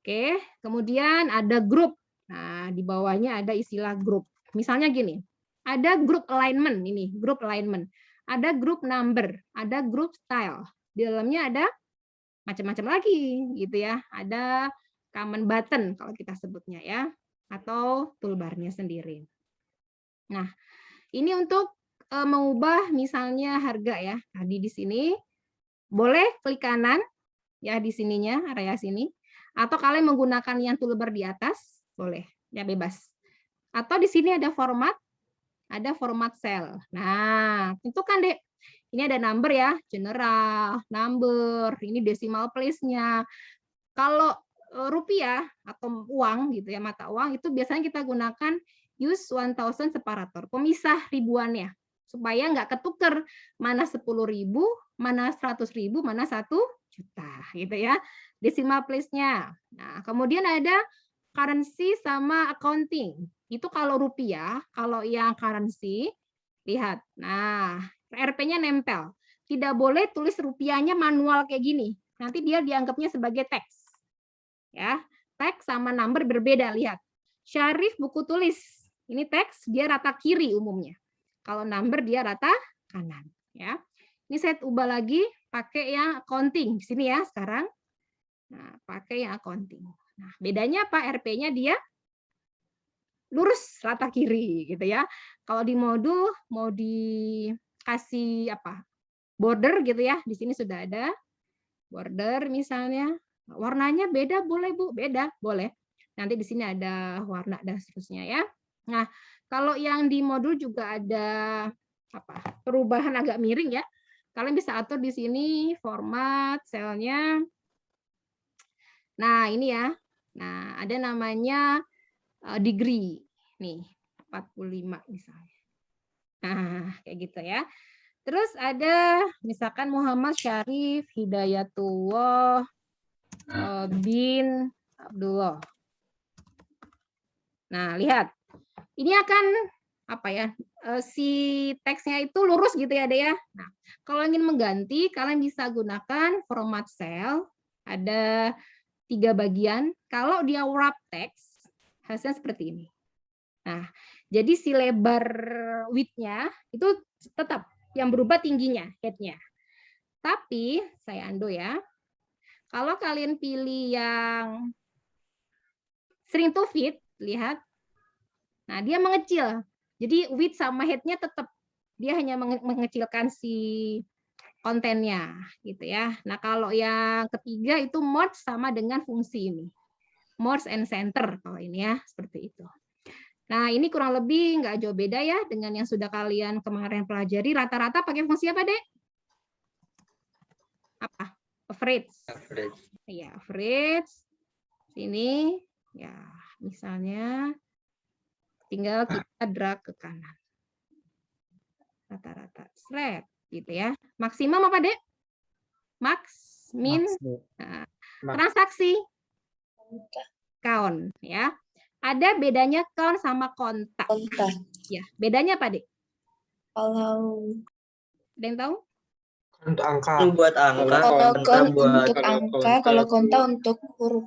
S1: Oke, kemudian ada grup. Nah, di bawahnya ada istilah grup. Misalnya gini. Ada group alignment, ini group alignment. Ada group number, ada group style. Di dalamnya ada macam-macam lagi gitu ya. Ada common button kalau kita sebutnya ya, atau toolbarnya sendiri. Nah, ini untuk mengubah misalnya harga ya. Tadi di sini boleh klik kanan ya di sininya, area sini. Atau kalian menggunakan yang toolbar di atas, boleh, ya bebas. Atau di sini ada format cell. Nah, tentukan Dek. Ini ada number ya, general, number, ini decimal place-nya. Kalau rupiah atau uang gitu ya, mata uang itu biasanya kita gunakan use 1000 separator, pemisah ribuannya. Supaya nggak ketuker mana 10.000, mana 100.000, mana 1 juta gitu ya. Decimal place-nya. Nah, kemudian ada currency sama accounting. Itu kalau rupiah, kalau yang currency, lihat. Nah, RP-nya nempel. Tidak boleh tulis rupiahnya manual kayak gini. Nanti dia dianggapnya sebagai teks. Ya, teks sama number berbeda, lihat. Syarif buku tulis. Ini teks, dia rata kiri umumnya. Kalau number dia rata kanan, ya. Ini saya ubah lagi pakai yang accounting di sini ya sekarang. Nah, pakai yang accounting. Nah, bedanya apa? RP-nya dia lurus rata kiri gitu ya. Kalau di modul mau dikasih apa? Border gitu ya. Di sini sudah ada border misalnya. Warnanya beda boleh Bu? Beda, boleh. Nanti di sini ada warna dan seterusnya ya. Nah, kalau yang di modul juga ada apa? Perubahan agak miring ya. Kalian bisa atur di sini format selnya. Nah, ini ya. Nah, ada namanya degree. Nih, 45 misalnya. Nah, kayak gitu ya. Terus ada misalkan Muhammad Syarif Hidayatullah bin Abdullah. Nah, lihat. Ini akan apa ya? Si teksnya itu lurus gitu ya, Dek ya. Nah, kalau ingin mengganti, kalian bisa gunakan format cell. Ada 3 bagian. Kalau dia wrap text, hasilnya seperti ini. Nah, jadi si lebar width-nya itu tetap yang berubah tingginya, head-nya. Tapi saya undo ya. Kalau kalian pilih yang shrink to fit, lihat. Nah, dia mengecil. Jadi width sama head-nya tetap. Dia hanya mengecilkan si kontennya gitu ya. Nah, kalau yang ketiga itu merge sama dengan fungsi ini. Merge and center kalau ini ya, seperti itu. Nah, ini kurang lebih nggak jauh beda ya dengan yang sudah kalian kemarin pelajari. Rata-rata pakai fungsi apa, Dek? Apa? Average. Iya, average. Sini, ya, misalnya tinggal kita drag ke kanan. Rata-rata. Slide, gitu ya. Maksimum apa, Dek? Max, min, nah, transaksi. Count, ya. Ada bedanya count sama kontak.
S6: Kontak.
S1: Ya, bedanya apa, Dek?
S6: Kalau
S1: Ada yang tahu?
S4: Untuk angka.
S7: Buat angka,
S6: kalau
S7: kontak
S6: count
S7: buat
S6: untuk angka, kalau kontak untuk huruf.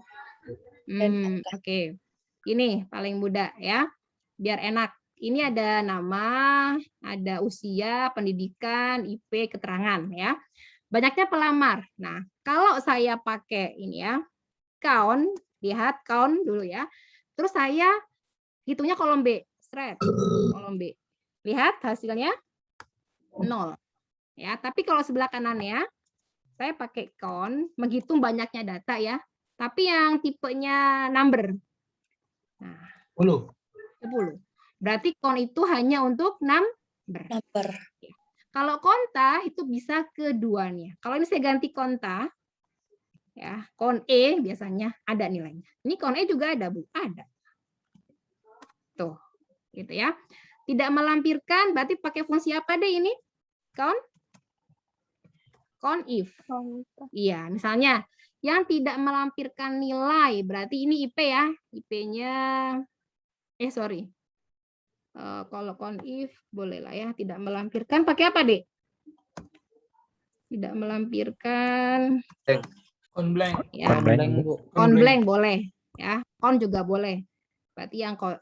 S1: Oke. Ini paling mudah ya. Biar enak. Ini ada nama, ada usia, pendidikan, IP, keterangan ya. Banyaknya pelamar. Nah, kalau saya pakai ini ya, count, lihat count dulu ya. Terus saya hitungnya kolom B, straight, kolom B. Lihat hasilnya 0. Ya, tapi kalau sebelah kanannya saya pakai count, menghitung banyaknya data ya. Tapi yang tipenya number. Nah, 10. Berarti count itu hanya untuk number. Kalau konta itu bisa keduanya. Kalau ini saya ganti konta, ya, count E biasanya ada nilainya. Ini count E juga ada, Bu? Ada. Tuh, gitu ya. Tidak melampirkan, berarti pakai fungsi apa deh ini? Count if. Iya, misalnya yang tidak melampirkan nilai, berarti ini IP ya. IP-nya, kalau count if, boleh lah ya. Tidak melampirkan, pakai apa deh? Tidak melampirkan.
S4: Count blank.
S1: Ya, count blank boleh. Ya, count juga boleh. Berarti yang count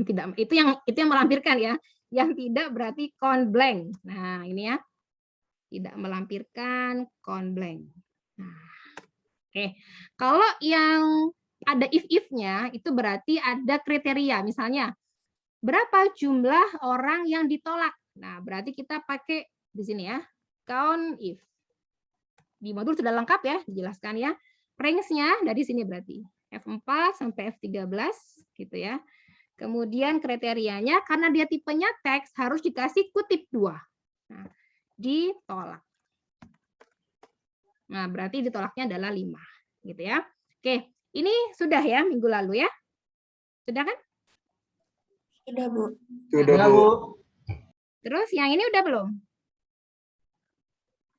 S1: tidak, itu yang melampirkan ya. Yang tidak berarti count blank. Nah, ini ya. Tidak melampirkan count blank. Nah, oke. Kalau yang ada if-if-nya itu berarti ada kriteria. Misalnya, berapa jumlah orang yang ditolak? Nah, berarti kita pakai di sini ya. Count if. Di modul sudah lengkap ya, dijelaskan ya. Range-nya dari sini berarti. F4 sampai F13 gitu ya. Kemudian kriterianya karena dia tipenya teks harus dikasih kutip 2. Nah, ditolak. Nah, berarti ditolaknya adalah 5 gitu ya. Oke, ini sudah ya minggu lalu ya. Sudah kan?
S6: Sudah, Bu.
S4: Sudah, Bu.
S1: Terus yang ini udah belum?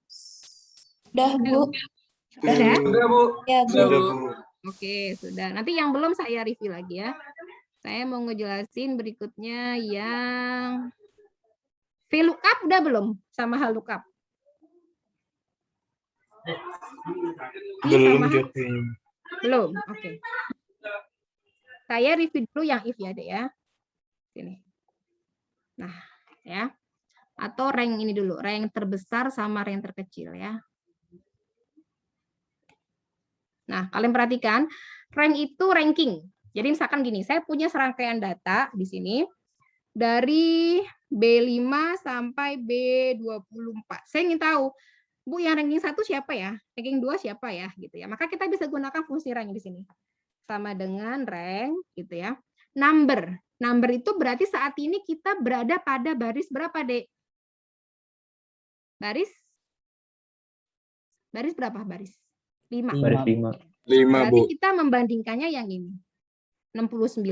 S6: Sudah, Bu.
S1: Sudah ya?
S4: Sudah, Bu.
S6: Ya, Bu.
S4: Sudah, Bu.
S1: Oke, sudah. Nanti yang belum saya review lagi ya. Saya mau ngejelasin berikutnya yang VLOOKUP udah belum sama HLOOKUP?
S4: Belum,
S1: Belum, oke. Saya review dulu yang if ya, Dek ya. Sini. Nah, ya. Atau rank ini dulu, rank terbesar sama rank terkecil ya. Nah, kalian perhatikan, rank itu ranking. Jadi misalkan gini, saya punya serangkaian data di sini dari B5 sampai B24. Saya ingin tahu, Bu, yang ranking 1 siapa ya? Ranking 2 siapa ya? Gitu ya. Maka kita bisa gunakan fungsi rank di sini. Sama dengan rank gitu ya. Number. Number itu berarti saat ini kita berada pada baris berapa, Dek? Baris berapa baris? 5.
S3: Baris 5.
S1: Berarti kita membandingkannya yang ini. 69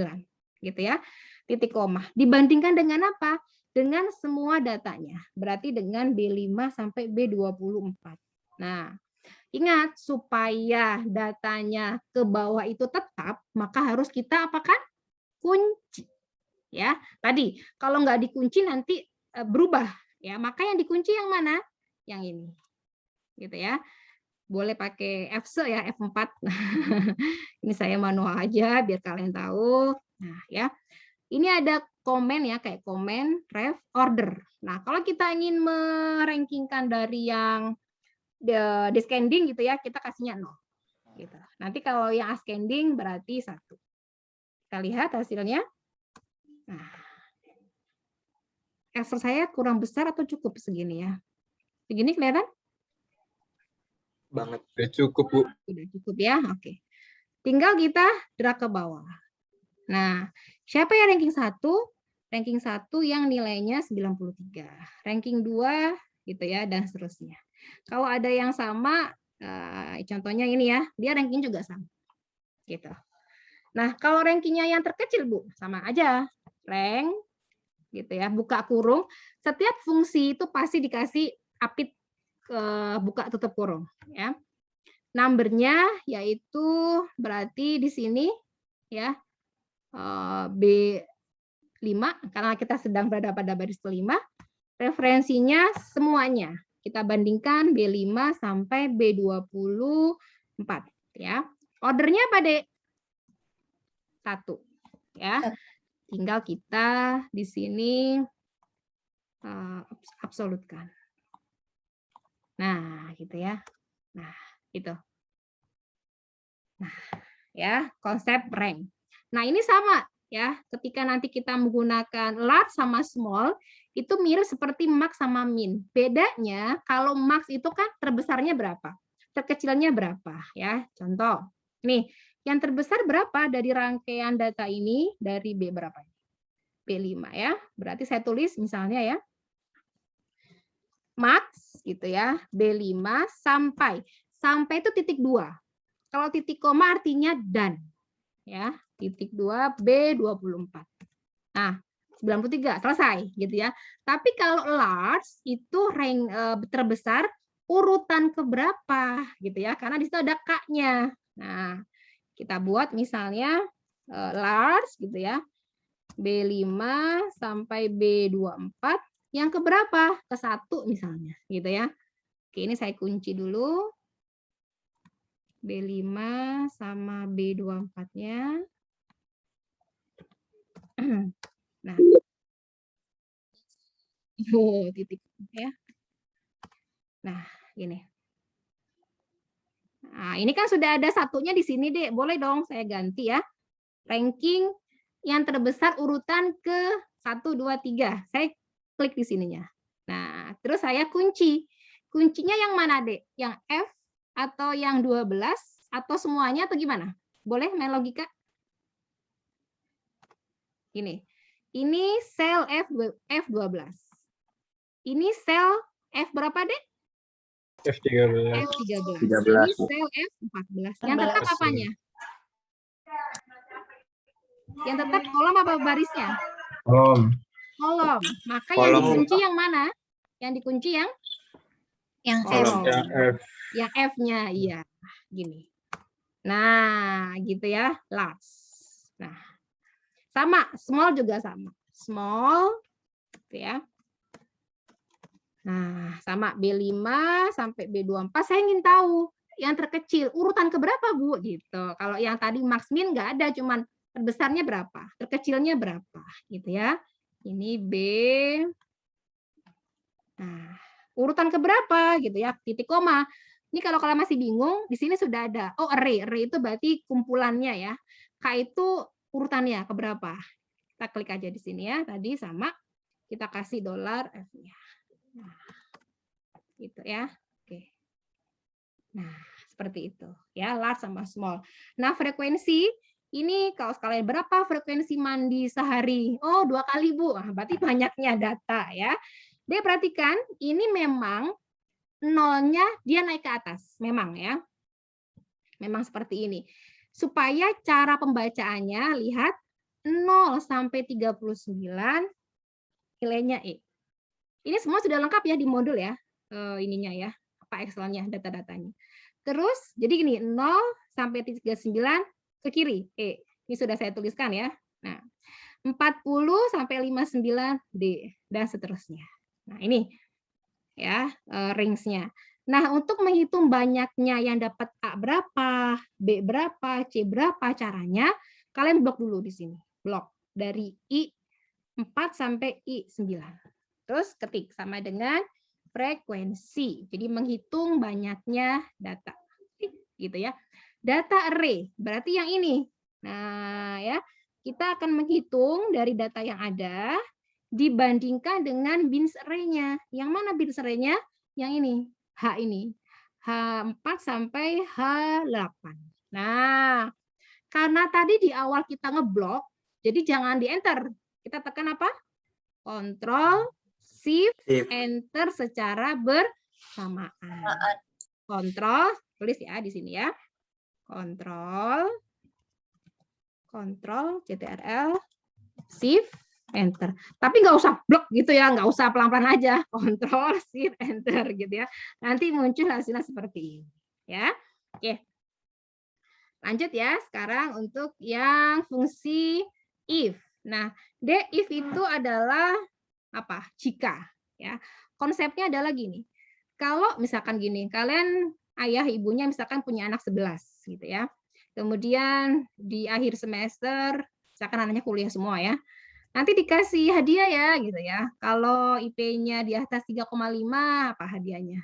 S1: gitu ya. titik koma. Dibandingkan dengan apa? Dengan semua datanya. Berarti dengan B5 sampai B24. Nah, ingat, supaya datanya ke bawah itu tetap, maka harus kita apakan? Kunci. Ya, tadi kalau nggak dikunci nanti berubah. Ya, maka yang dikunci yang mana? Yang ini. Gitu ya. Boleh pakai F4 ya, F4. Ini saya manual aja biar kalian tahu. Nah, ya. Ini ada komen ya, kayak komen, ref, order. Nah, kalau kita ingin merankingkan dari yang descending gitu ya, kita kasihnya 0. Gitu. Nanti kalau yang ascending berarti 1. Kita lihat hasilnya. Nah, Excel saya kurang besar atau cukup segini ya? Segini kelihatan?
S4: Banget. Udah cukup, Bu.
S1: Udah cukup ya, oke. Tinggal kita drag ke bawah. Nah, siapa yang ranking 1? Ranking 1 yang nilainya 93. Ranking 2 gitu ya, dan seterusnya. Kalau ada yang sama, contohnya ini ya, dia ranking juga sama. Gitu. Nah, kalau rankingnya yang terkecil, Bu, sama aja. Rank, gitu ya, buka kurung. Setiap fungsi itu pasti dikasih apit buka tutup kurung. Ya. Numbernya yaitu berarti di sini ya B5 karena kita sedang berada pada baris kelima. Referensinya semuanya kita bandingkan B5 sampai B24 ya. Ordernya pada 1 ya. Tinggal kita di sini absolutkan. Nah, gitu ya. Nah, itu. Nah, ya, konsep rank. Nah, ini sama ya. Ketika nanti kita menggunakan large sama small, itu mirip seperti max sama min. Bedanya kalau max itu kan terbesarnya berapa? Terkecilnya berapa ya? Contoh. Nih, yang terbesar berapa dari rangkaian data ini? Dari B berapa? B5 ya. Berarti saya tulis misalnya ya. Max gitu ya, B5 sampai itu titik 2. Kalau titik koma artinya dan. Ya, titik 2 B24. Nah, 93 selesai gitu ya. Tapi kalau large itu rank terbesar urutan keberapa gitu ya, karena di situ ada K-nya. Nah, kita buat misalnya large gitu ya. B5 sampai B24 yang keberapa? Ke 1 misalnya, gitu ya. Oke, ini saya kunci dulu. B5 sama B24-nya. Nah. Oh, titik ya. Nah, gini. Nah, ini kan sudah ada satunya di sini, Dek. Boleh dong saya ganti ya. Ranking yang terbesar urutan ke 1, 2, 3. Saya klik di sininya. Nah, terus saya kunci. Kuncinya yang mana, Dek? Yang F atau yang 12 atau semuanya atau gimana? Boleh main logika? Ini. Ini sel F12. Ini sel F berapa, Dek?
S4: F13.
S1: F13.
S5: 13.
S1: Ini sel F14. Yang tetap apanya? Yang tetap kolom apa barisnya?
S3: Kolom.
S1: Kolom. Maka
S4: Kolom.
S1: yang dikunci yang mana? Yang dikunci yang
S5: Kolom.
S1: kolom.
S4: Yang F.
S1: Yang F-nya, iya. Gini. Nah, gitu ya. Large. Nah, sama. Small juga sama. Small. Gitu ya. Nah, sama B5 sampai B24. Saya ingin tahu yang terkecil. Urutan keberapa, Bu? Gitu. Kalau yang tadi max min nggak ada. Cuman terbesarnya berapa? Terkecilnya berapa? Gitu ya. Ini B. Nah, urutan keberapa gitu ya, titik koma. Ini kalau kalian masih bingung, di sini sudah ada. Oh, array. Array itu berarti kumpulannya ya. K itu urutannya keberapa. Kita klik aja di sini ya. Tadi sama. Kita kasih $ F-nya. Nah, gitu ya. Oke. Nah, seperti itu. Ya, large sama small. Nah, frekuensi. Ini kalau sekalian berapa frekuensi mandi sehari? Oh, 2 kali, Bu. Nah, berarti banyaknya data ya. Dia perhatikan, ini memang nolnya dia naik ke atas. Memang ya. Memang seperti ini. Supaya cara pembacaannya, lihat, 0 sampai 39 nilainya E. Ini semua sudah lengkap ya di modul ya, ininya ya, apa Excelnya, data-datanya. Terus, jadi gini, 0 sampai 39 ke kiri, E. Ini sudah saya tuliskan ya. Nah, 40 sampai 59 D, dan seterusnya. Nah, ini ya range-nya. Nah, untuk menghitung banyaknya yang dapat A berapa, B berapa, C berapa caranya, kalian blok dulu di sini. Blok dari I4 sampai I9. Terus ketik sama dengan frekuensi. Jadi menghitung banyaknya data. Gitu ya. Data array berarti yang ini. Nah, ya, kita akan menghitung dari data yang ada dibandingkan dengan bins array-nya. Yang mana bins array-nya? Yang ini, H ini. H4 sampai H8. Nah, karena tadi di awal kita ngeblok, jadi jangan di-enter. Kita tekan apa? Control Shift, Enter secara bersamaan. Kontrol, tulis ya di sini ya. Kontrol, Ctrl, Shift, Enter. Tapi nggak usah blok gitu ya, nggak usah pelan-pelan aja. Kontrol, Shift, Enter gitu ya. Nanti muncul hasilnya seperti ini. Ya, oke. Lanjut ya. Sekarang untuk yang fungsi if. Nah, if itu adalah apa? Jika ya. Konsepnya adalah gini. Kalau misalkan gini, kalian ayah ibunya misalkan punya anak 11 gitu ya. Kemudian di akhir semester misalkan anaknya kuliah semua ya. Nanti dikasih hadiah ya gitu ya. Kalau IP-nya di atas 3,5 apa hadiahnya?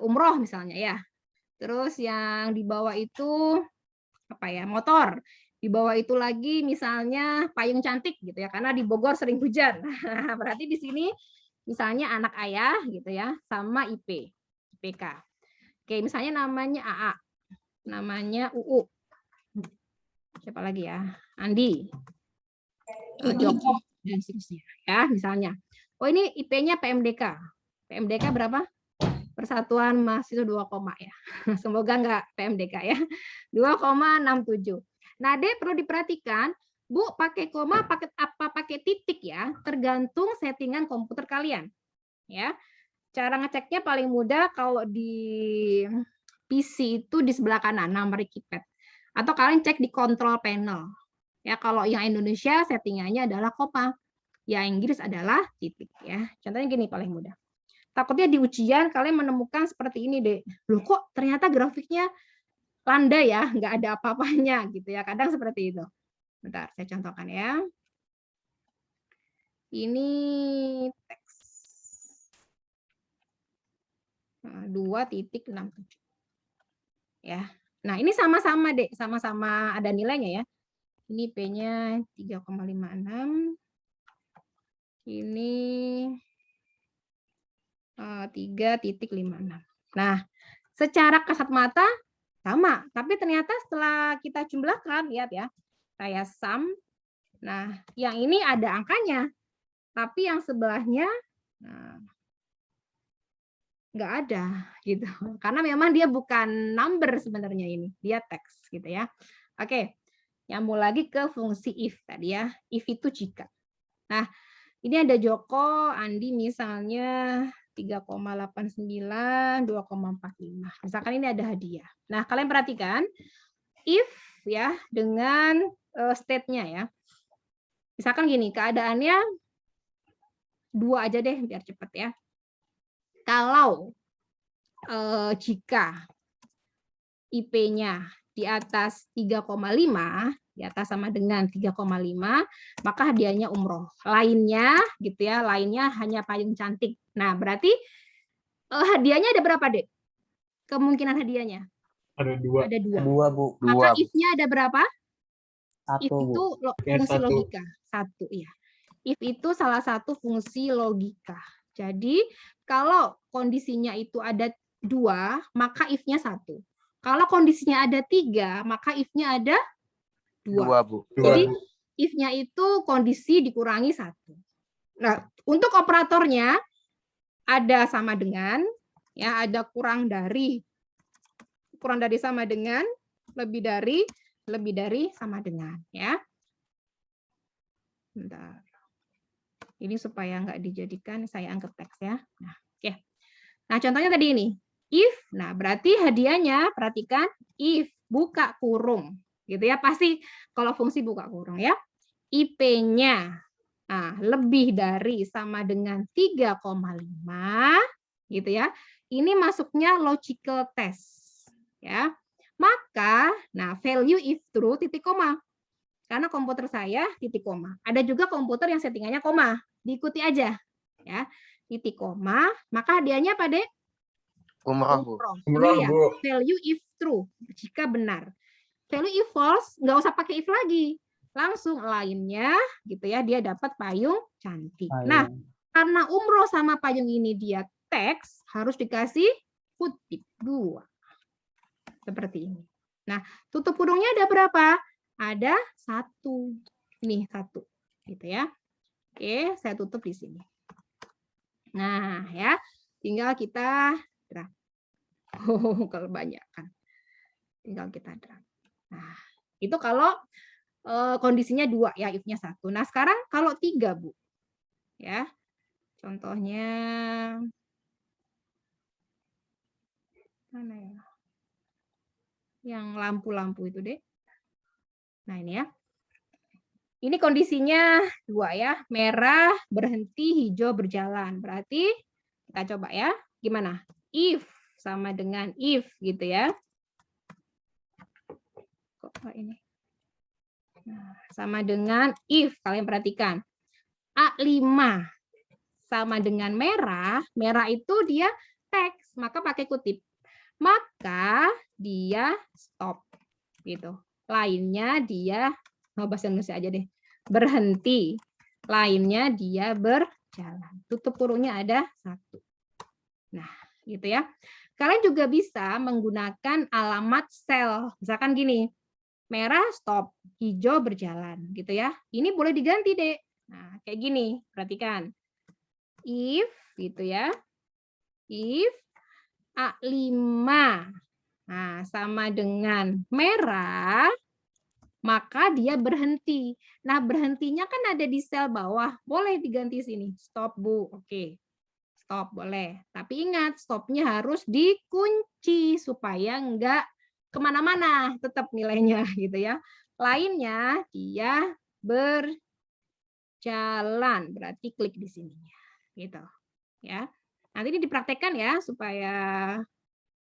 S1: Umroh misalnya ya. Terus yang di bawah itu apa ya? Motor. Di bawah itu lagi misalnya payung cantik gitu ya, karena di Bogor sering hujan. Nah, berarti di sini misalnya anak ayah gitu ya, sama IPK. Oke, misalnya namanya AA, namanya UU. Siapa lagi ya? Andi, Joko, dan seterusnya. Ya, misalnya. Oh, ini IP-nya PMDK. PMDK berapa? Persatuan Mahasiswa 2, ya. Semoga enggak PMDK ya. 2,67. Nah, perlu diperhatikan, Bu, pakai koma, pakai apa, pakai titik ya, tergantung settingan komputer kalian. Ya. Cara ngeceknya paling mudah kalau di PC itu di sebelah kanan, nomor keypad. Atau kalian cek di control panel. Ya, kalau yang Indonesia settingannya adalah koma. Yang Inggris adalah titik ya. Contohnya gini paling mudah. Takutnya di ujian kalian menemukan seperti ini, Dek. Loh kok ternyata grafiknya landai ya, nggak ada apa-apanya gitu ya. Kadang seperti itu. Bentar, saya contohkan ya. Ini teks 2.67 ya. Nah, ini sama-sama Dek, sama-sama ada nilainya ya. Ini P-nya 3,56. Ini 3.56. Nah, secara kasat mata sama, tapi ternyata setelah kita jumlahkan, lihat ya, saya sum. Nah, yang ini ada angkanya, tapi yang sebelahnya nggak ada, gitu. Karena memang dia bukan number sebenarnya ini, dia teks, gitu ya. Oke, nyambung lagi ke fungsi if tadi ya, if itu jika. Nah, ini ada Joko, Andi misalnya 3,89, 2,45. Misalkan ini ada hadiah. Nah, kalian perhatikan if ya dengan state-nya ya. Misalkan gini, keadaannya 2 aja deh biar cepat ya. Kalau jika IP-nya di atas 3,5, di atas sama dengan 3,5, maka hadiahnya umroh. Lainnya gitu ya, lainnya hanya payung cantik. Nah, berarti hadiahnya ada berapa, Dek? Kemungkinan hadiahnya?
S4: Ada 2.
S1: Ada 2.
S3: 2, Bu.
S1: Maka if-nya ada berapa?
S3: 1,
S1: If itu
S3: Bu.
S1: fungsi
S4: 1.
S1: logika. 1, iya. If itu salah satu fungsi logika. Jadi, kalau kondisinya itu ada 2, maka if-nya 1. Kalau kondisinya ada 3, maka if-nya ada 2.
S5: Bu.
S1: Jadi if-nya itu kondisi dikurangi 1. Nah, untuk operatornya ada sama dengan, ya ada kurang dari sama dengan, lebih dari sama dengan, ya. Bentar. Ini supaya nggak dijadikan, saya angkat teks ya. Nah, oke. Nah, contohnya tadi ini. If, nah berarti hadiahnya, perhatikan, if, buka kurung. Gitu ya, pasti kalau fungsi buka kurung ya. IP-nya lebih dari sama dengan 3,5, gitu ya. Ini masuknya logical test. Ya. Maka, nah value if true, titik koma. Karena komputer saya titik koma. Ada juga komputer yang settingannya koma. Diikuti aja. Ya. Titik koma, maka hadiahnya apa, Dek?
S5: Umrah, Bu.
S4: Umrah,
S1: Iya,
S4: Bu.
S1: value if true, jika benar. Value if false, nggak usah pakai if lagi. Langsung lainnya, gitu ya, dia dapat payung cantik. Nah, karena umroh sama payung ini dia teks, harus dikasih kutip 2. Seperti ini. Nah, tutup kurungnya ada berapa? Ada 1. Ini 1. Gitu ya. Oke, saya tutup di sini. Nah, ya, tinggal kita drag. Kalau banyak kan. Tinggal kita drag. Nah, itu kalau kondisinya 2 ya, if-nya 1. Nah, sekarang kalau 3, Bu. Ya. Contohnya mana ya? Yang lampu-lampu itu, Dek. Nah, ini ya. Ini kondisinya 2 ya, merah berhenti, hijau berjalan. Berarti kita coba ya, gimana? If sama dengan if gitu ya. Kok ini? Nah, sama dengan if, kalian perhatikan. A5 sama dengan merah, merah itu dia teks, maka pakai kutip. Maka dia stop gitu. Lainnya dia bahasa Indonesia aja deh. Berhenti. Lainnya dia berjalan. Tutup kurungnya ada 1. Nah, gitu ya. Kalian juga bisa menggunakan alamat sel. Misalkan gini. Merah stop, hijau berjalan gitu ya. Ini boleh diganti, Dek. Nah, kayak gini. Perhatikan. If gitu ya. If A5 nah, sama dengan merah, maka dia berhenti. Nah, berhentinya kan ada di sel bawah. Boleh diganti sini. Stop, Bu. Oke. Stop, boleh. Tapi ingat, stopnya harus dikunci supaya enggak kemana-mana. Tetap nilainya gitu ya. Lainnya, dia berjalan. Berarti klik di sininya. Gitu. Ya. Nanti ini dipraktekkan ya, supaya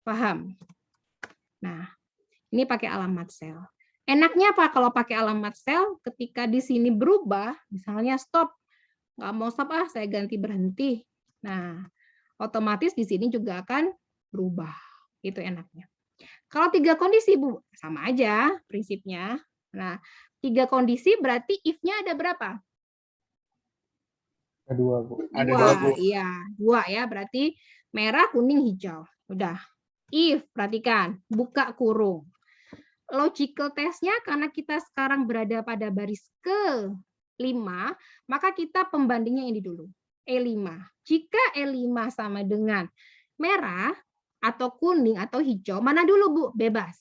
S1: paham. Nah, ini pakai alamat sel. Enaknya apa kalau pakai alamat sel? Ketika di sini berubah, misalnya stop, nggak mau stop saya ganti berhenti. Nah, otomatis di sini juga akan berubah. Itu enaknya. Kalau 3 kondisi, Bu, sama aja prinsipnya. Nah, 3 kondisi berarti if-nya ada berapa?
S3: Ada 2, Bu.
S4: Ada
S1: 2,
S4: 2, Bu.
S1: iya. 2 ya, berarti merah, kuning, hijau. Udah. If, perhatikan, buka kurung. Logical test-nya karena kita sekarang berada pada baris ke-5, maka kita pembandingnya ini dulu. E5. Jika E5 sama dengan merah atau kuning atau hijau, mana dulu, Bu? Bebas.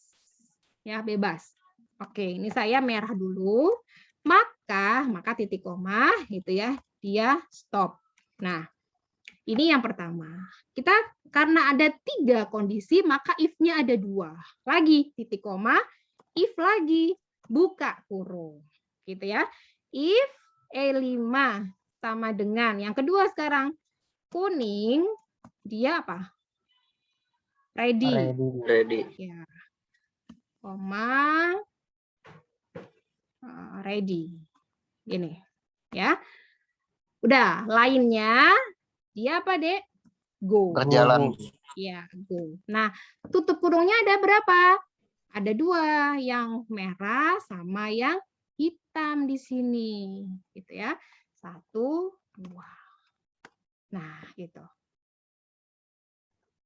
S1: Ya, bebas. Oke, ini saya merah dulu. Maka titik koma gitu ya, dia stop. Nah, ini yang pertama. Kita karena ada 3 kondisi, maka if-nya ada 2. Lagi, titik koma, if lagi, buka kurung. Gitu ya. If E5 sama dengan, yang kedua sekarang, kuning, dia apa? Ready.
S4: Ready.
S1: Ya. Koma, ready. Gini. Ya. Udah, lainnya, dia apa, Dek? Go.
S5: Berjalan.
S1: Ya, go. Nah, tutup kurungnya ada berapa? Ada 2, yang merah sama yang hitam di sini, gitu ya. 1, 2. Nah, gitu.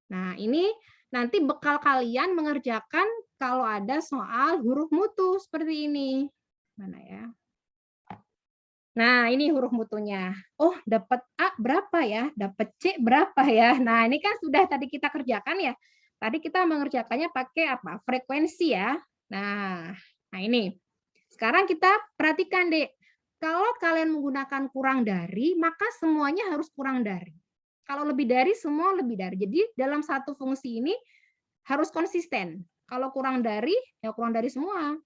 S1: Nah, ini nanti bekal kalian mengerjakan kalau ada soal huruf mutu seperti ini. Mana ya? Nah, ini huruf mutunya. Oh, dapat A berapa ya? Dapat C berapa ya? Nah, ini kan sudah tadi kita kerjakan ya. Tadi kita mengerjakannya pakai apa? Frekuensi ya. Nah ini. Sekarang kita perhatikan, Dek. Kalau kalian menggunakan kurang dari, maka semuanya harus kurang dari. Kalau lebih dari, semua lebih dari. Jadi dalam satu fungsi ini harus konsisten. Kalau kurang dari, ya kurang dari semua.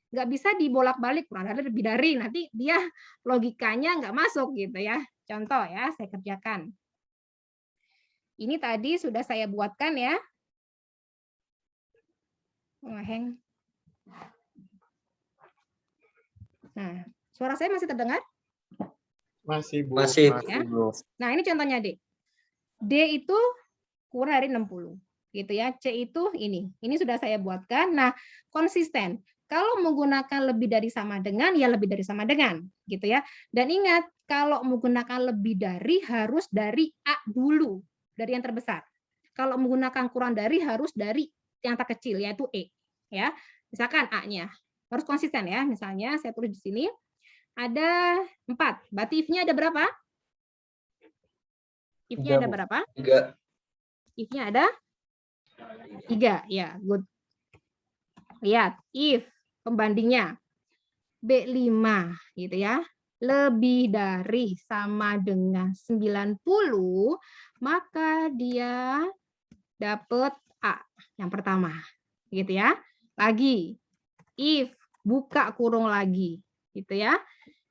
S1: Nggak bisa dibolak-balik, kurang dari lebih dari. Nanti dia logikanya nggak masuk gitu ya. Contoh ya, saya kerjakan. Ini tadi sudah saya buatkan ya. Hang. Nah, suara saya masih terdengar?
S4: Masih, Bu.
S5: Masih.
S1: Ya. Nah, ini contohnya D. D itu kurang dari 60. Gitu ya. C itu ini. Ini sudah saya buatkan. Nah, konsisten. Kalau menggunakan lebih dari sama dengan, ya lebih dari sama dengan. Gitu ya. Dan ingat, kalau menggunakan lebih dari, harus dari A dulu. Dari yang terbesar. Kalau menggunakan kurang dari, harus dari yang terkecil, yaitu E. Ya. Misalkan A-nya. Harus konsisten ya. Misalnya, saya tulis di sini. Ada 4. Berarti if-nya ada berapa? If-nya ada berapa?
S5: 3.
S1: If-nya ada 3. Ya, good. Lihat, if pembandingnya B5 gitu ya. Lebih dari sama dengan 90, maka dia dapat A yang pertama. Gitu ya. Lagi, if buka kurung lagi gitu ya.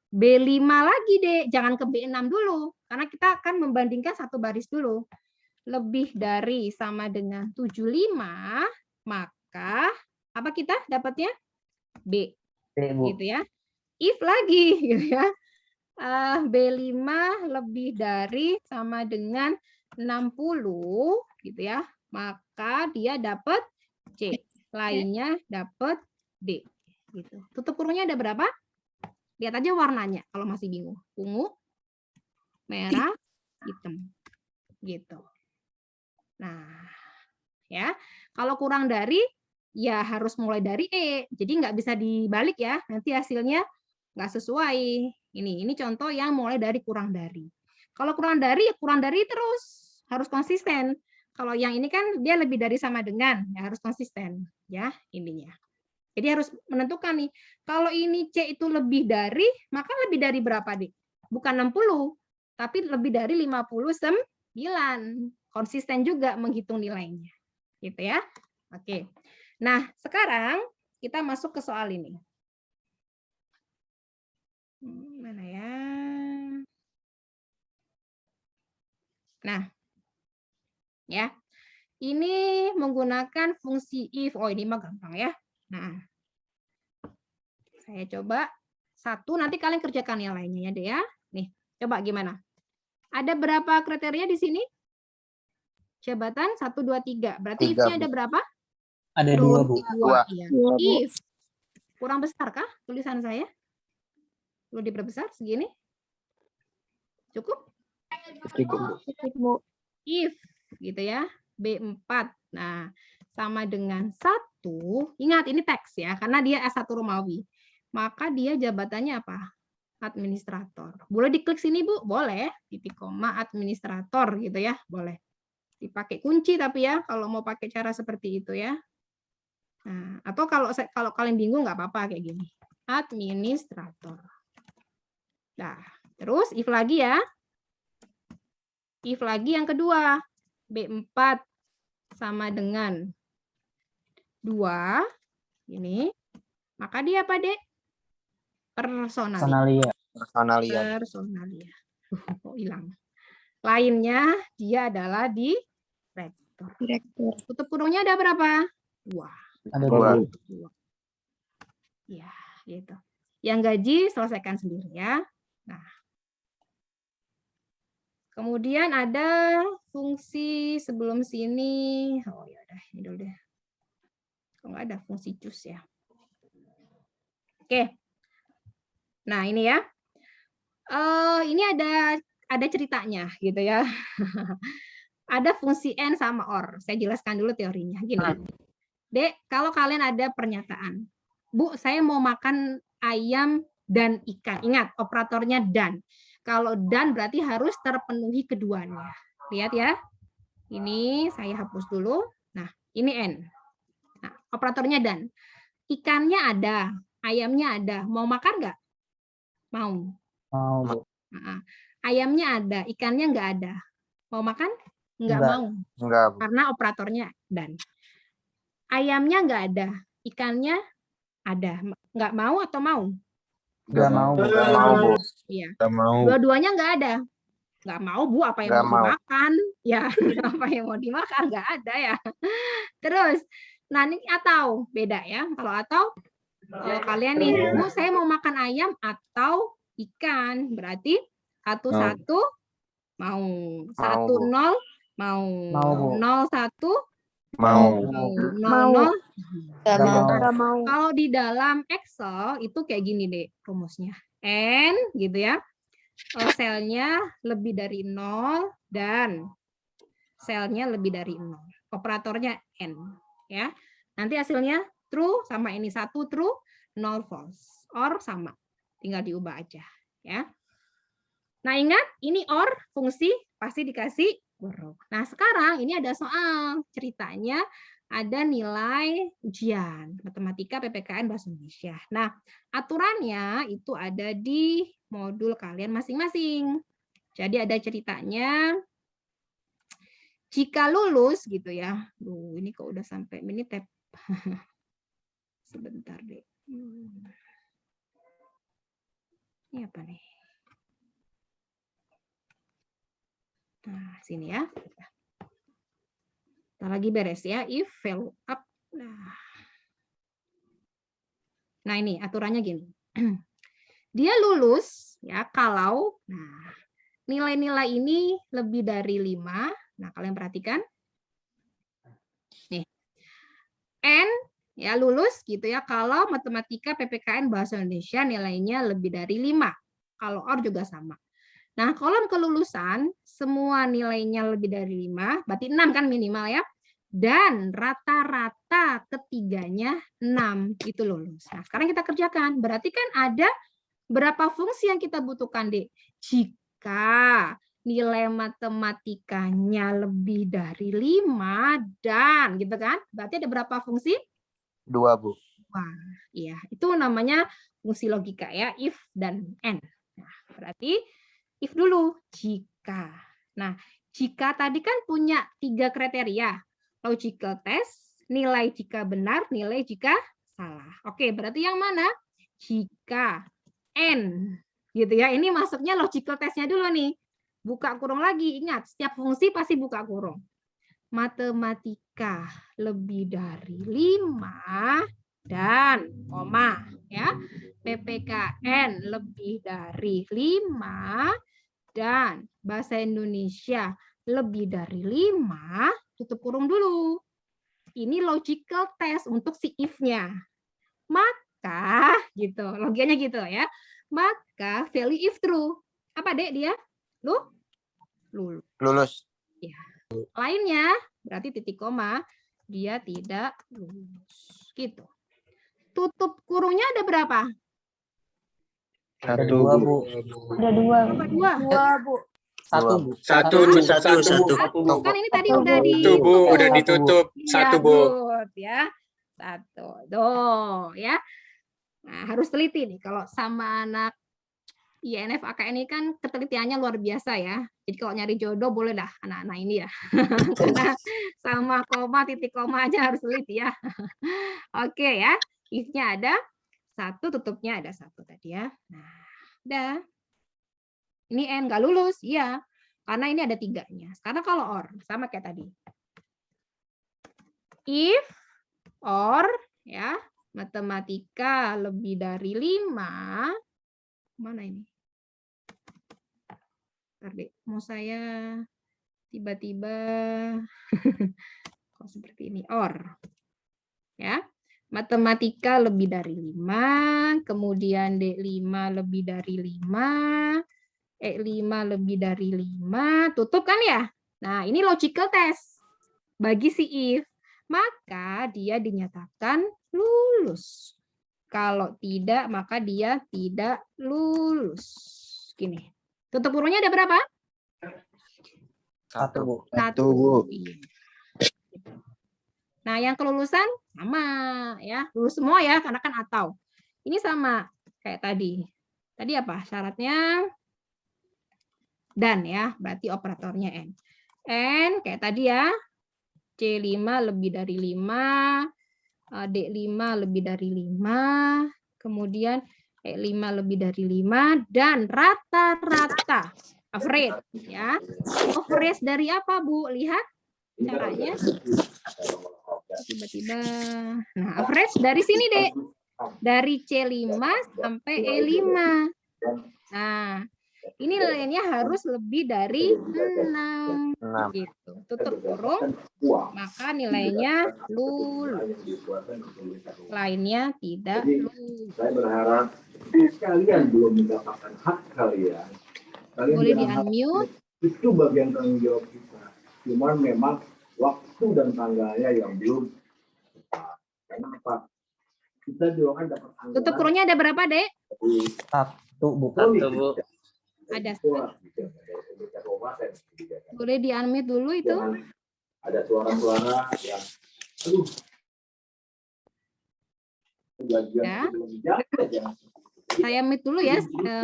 S1: B5 lagi deh, jangan ke B6 dulu karena kita akan membandingkan satu baris dulu. Lebih dari sama dengan 75, maka apa kita dapatnya? B. Gitu ya. If lagi gitu ya. B5 lebih dari sama dengan 60 gitu ya. Maka dia dapat C. Lainnya dapat D. Gitu. Tutup kurungnya ada berapa? Lihat aja warnanya kalau masih bingung. Ungu, merah, hitam. Gitu. Nah, ya. Kalau kurang dari, ya harus mulai dari E. Jadi nggak bisa dibalik ya. Nanti hasilnya nggak sesuai. Ini contoh yang mulai dari kurang dari. Kalau kurang dari, ya kurang dari terus. Harus konsisten. Kalau yang ini kan dia lebih dari sama dengan, ya harus konsisten. Ya, ininya. Jadi harus menentukan nih, kalau ini C itu lebih dari, maka lebih dari berapa, Dik? Bukan 60, tapi lebih dari 59. Konsisten juga menghitung nilainya. Gitu ya. Oke. Nah, sekarang kita masuk ke soal ini. Mana ya? Nah, ya. Ini menggunakan fungsi if. Oh, ini mah gampang ya. Nah, saya coba satu, nanti kalian kerjakan yang lainnya ya, deh ya. Nih, coba gimana? Ada berapa kriteria di sini? Jabatan 1, 2, 3. Berarti
S5: 3,
S1: if-nya
S5: Bu.
S1: ada berapa?
S3: Ada 2, Bu.
S1: 2. Iya.
S6: Dua, Bu.
S1: If. Kurang besar kah tulisan saya? Perlu diperbesar segini? Cukup?
S6: Cukup, Bu.
S1: If gitu ya. B4. Nah, sama dengan 1. Ingat ini teks ya, karena dia S1 Romawi. Maka dia jabatannya apa? Administrator. Boleh diklik sini, Bu? Boleh. Titik koma administrator gitu ya. Boleh. Dipakai kunci tapi ya, kalau mau pakai cara seperti itu ya. Nah, atau kalau kalian bingung nggak apa-apa kayak gini. Administrator. Nah, terus if lagi ya. If lagi yang kedua. B4 sama dengan 2. Ini. Maka dia apa, Dek? Personalia.
S3: Personalia.
S1: Personalia. Kok hilang. Lainnya dia adalah direktur.
S6: Direktur.
S1: Tutup kurungnya ada berapa? 2.
S3: Ada
S5: 2.
S3: 2.
S1: Ya, gitu. Yang gaji selesaikan sendiri ya. Nah. Kemudian ada fungsi sebelum sini. Oh ya udah, ini dulu deh. Kalau nggak ada fungsi choose ya. Oke. Nah, ini ya. Ini ada ceritanya gitu ya. Ada fungsi and sama or. Saya jelaskan dulu teorinya. Gini. Dek, kalau kalian ada pernyataan, Bu, saya mau makan ayam dan ikan. Ingat, operatornya dan. Kalau dan berarti harus terpenuhi keduanya. Lihat ya. Ini saya hapus dulu. Nah, ini N. Nah, operatornya dan. Ikannya ada, ayamnya ada. Mau makan nggak? Mau.
S3: Mau, Bu.
S1: Nah, ayamnya ada, ikannya nggak ada. Mau makan? Nggak
S3: Nggak.
S1: mau.
S5: Enggak, Bu.
S1: Karena operatornya dan. Ayamnya nggak ada, ikannya ada. Nggak mau atau mau?
S3: Nggak mau, Bu.
S5: Enggak mau, Bu.
S1: Iya.
S2: Nggak mau.
S1: Dua-duanya nggak ada. Nggak mau, Bu, apa yang
S5: Nggak
S1: mau
S5: mau.
S1: dimakan? Ya, apa yang mau dimakan? Nggak ada ya. Terus, nah ini atau beda ya. Kalau kalian nih, Bu, saya mau makan ayam atau ikan. Berarti satu-satu mau. Satu
S5: Bu.
S1: nol mau.
S3: Mau, Bu.
S1: 01
S5: Mau.
S1: mau.
S6: Mau.
S1: 00.
S6: Nggak mau.
S3: mau.
S6: Nggak mau.
S1: Kalau di dalam Excel itu kayak gini deh rumusnya. N gitu ya. Selnya lebih dari 0 dan selnya lebih dari 0. Operatornya N ya. Nanti hasilnya true sama ini 1 true, 0 false. Or sama. Tinggal diubah aja ya. Nah, ingat ini or fungsi pasti dikasih huruf. Nah, sekarang ini ada soal. Ceritanya ada nilai ujian matematika PPKN Bahasa Indonesia. Nah, aturannya itu ada di modul kalian masing-masing. Jadi ada ceritanya. Jika lulus gitu ya. Duh, ini kok udah sampai mini tab. Sebentar deh. Ini apa nih? Nah, sini ya. Kita lagi beres ya. If value up. Nah, ini aturannya gini. Dia lulus ya kalau nilai-nilai ini lebih dari 5. Nah, kalian perhatikan. Nih. N ya lulus gitu ya kalau matematika PPKN Bahasa Indonesia nilainya lebih dari 5. Kalau OR juga sama. Nah, kolom kelulusan semua nilainya lebih dari 5, berarti 6 kan minimal ya. Dan rata-rata ketiganya 6 itu lulus. Nah, sekarang kita kerjakan. Berarti kan ada berapa fungsi yang kita butuhkan, Dek? Jika nilai matematikanya lebih dari 5 dan gitu kan. Berarti ada berapa fungsi?
S5: 2, Bu.
S1: Wah, iya, itu namanya fungsi logika ya, if dan and. Nah, berarti if dulu, jika. Nah, jika tadi kan punya 3 kriteria. Logical test, nilai jika benar, nilai jika salah. Oke, berarti yang mana? Jika N. Gitu ya, ini masuknya logical testnya dulu nih. Buka kurung lagi, ingat, setiap fungsi pasti buka kurung. Matematika lebih dari 5 dan koma ya. PPKN lebih dari 5 dan bahasa Indonesia lebih dari 5, tutup kurung dulu. Ini logical test untuk si if-nya. Maka gitu, logikanya gitu ya. Maka value if true. Apa, Dek, dia?
S5: Lulus.
S1: Ya. Lainnya berarti titik koma, dia tidak lulus. Gitu. Tutup kurungnya ada berapa?
S3: Ada 2, Bu.
S6: Ada 2.
S1: Dua.
S6: 2, Bu.
S3: 1, Bu.
S4: Satu.
S1: Kan ini tadi udah
S4: Itu, Bu, udah ditutup.
S1: Ya,
S4: 1, Bu.
S1: good, ya. 1. Tuh, ya. Nah, harus teliti nih kalau sama anak INF AKN ini kan ketelitiannya luar biasa ya. Jadi kalau nyari jodoh boleh dah anak-anak ini ya. Karena sama koma, titik koma aja harus teliti ya. Oke ya. If-nya ada 1, tutupnya ada 1 tadi ya. Nah, udah. Ini N nggak lulus, iya. Karena ini ada 3-nya. Sekarang kalau OR, sama kayak tadi. If, OR, ya, matematika lebih dari 5, mana ini? Bentar deh, mau saya tiba-tiba, kok seperti ini, OR. Ya, matematika lebih dari 5, kemudian D5 lebih dari 5, E5 lebih dari 5, tutup kan ya? Nah, ini logical test bagi si if. Maka dia dinyatakan lulus. Kalau tidak, maka dia tidak lulus. Gini. Tutup kurungnya ada berapa?
S3: 1, Bu.
S1: 1, Bu. Iya. Nah, yang kelulusan sama ya. Lulus semua ya, karena kan atau. Ini sama kayak tadi. Tadi apa syaratnya? Dan ya, berarti operatornya N. N kayak tadi ya, C5 lebih dari 5, D5 lebih dari 5, kemudian E5 lebih dari 5, dan rata-rata. Average. Ya. Average dari apa, Bu? Lihat caranya. Tiba-tiba. Nah, average dari sini, Dek. Dari C5 sampai E5. Nah, ini nilainya harus lebih dari 6.
S5: 6.
S1: Gitu. Tutup kurung, maka nilainya lulus. Lainnya tidak lulus.
S7: Saya berharap kalian belum mendapatkan hak kalian.
S1: Boleh di-unmute.
S7: Itu bagian tanggung jawab kita. Cuman memang waktu dan tanggalnya yang belum tepat. Kenapa? Kita juga kan dapat anggaran.
S1: Tutup kurungnya ada berapa, Dek?
S3: 1, Bu.
S1: Ada. Boleh di-unmute dulu itu.
S7: Ada suara-suara yang aduh.
S1: Ya. Saya mute dulu ya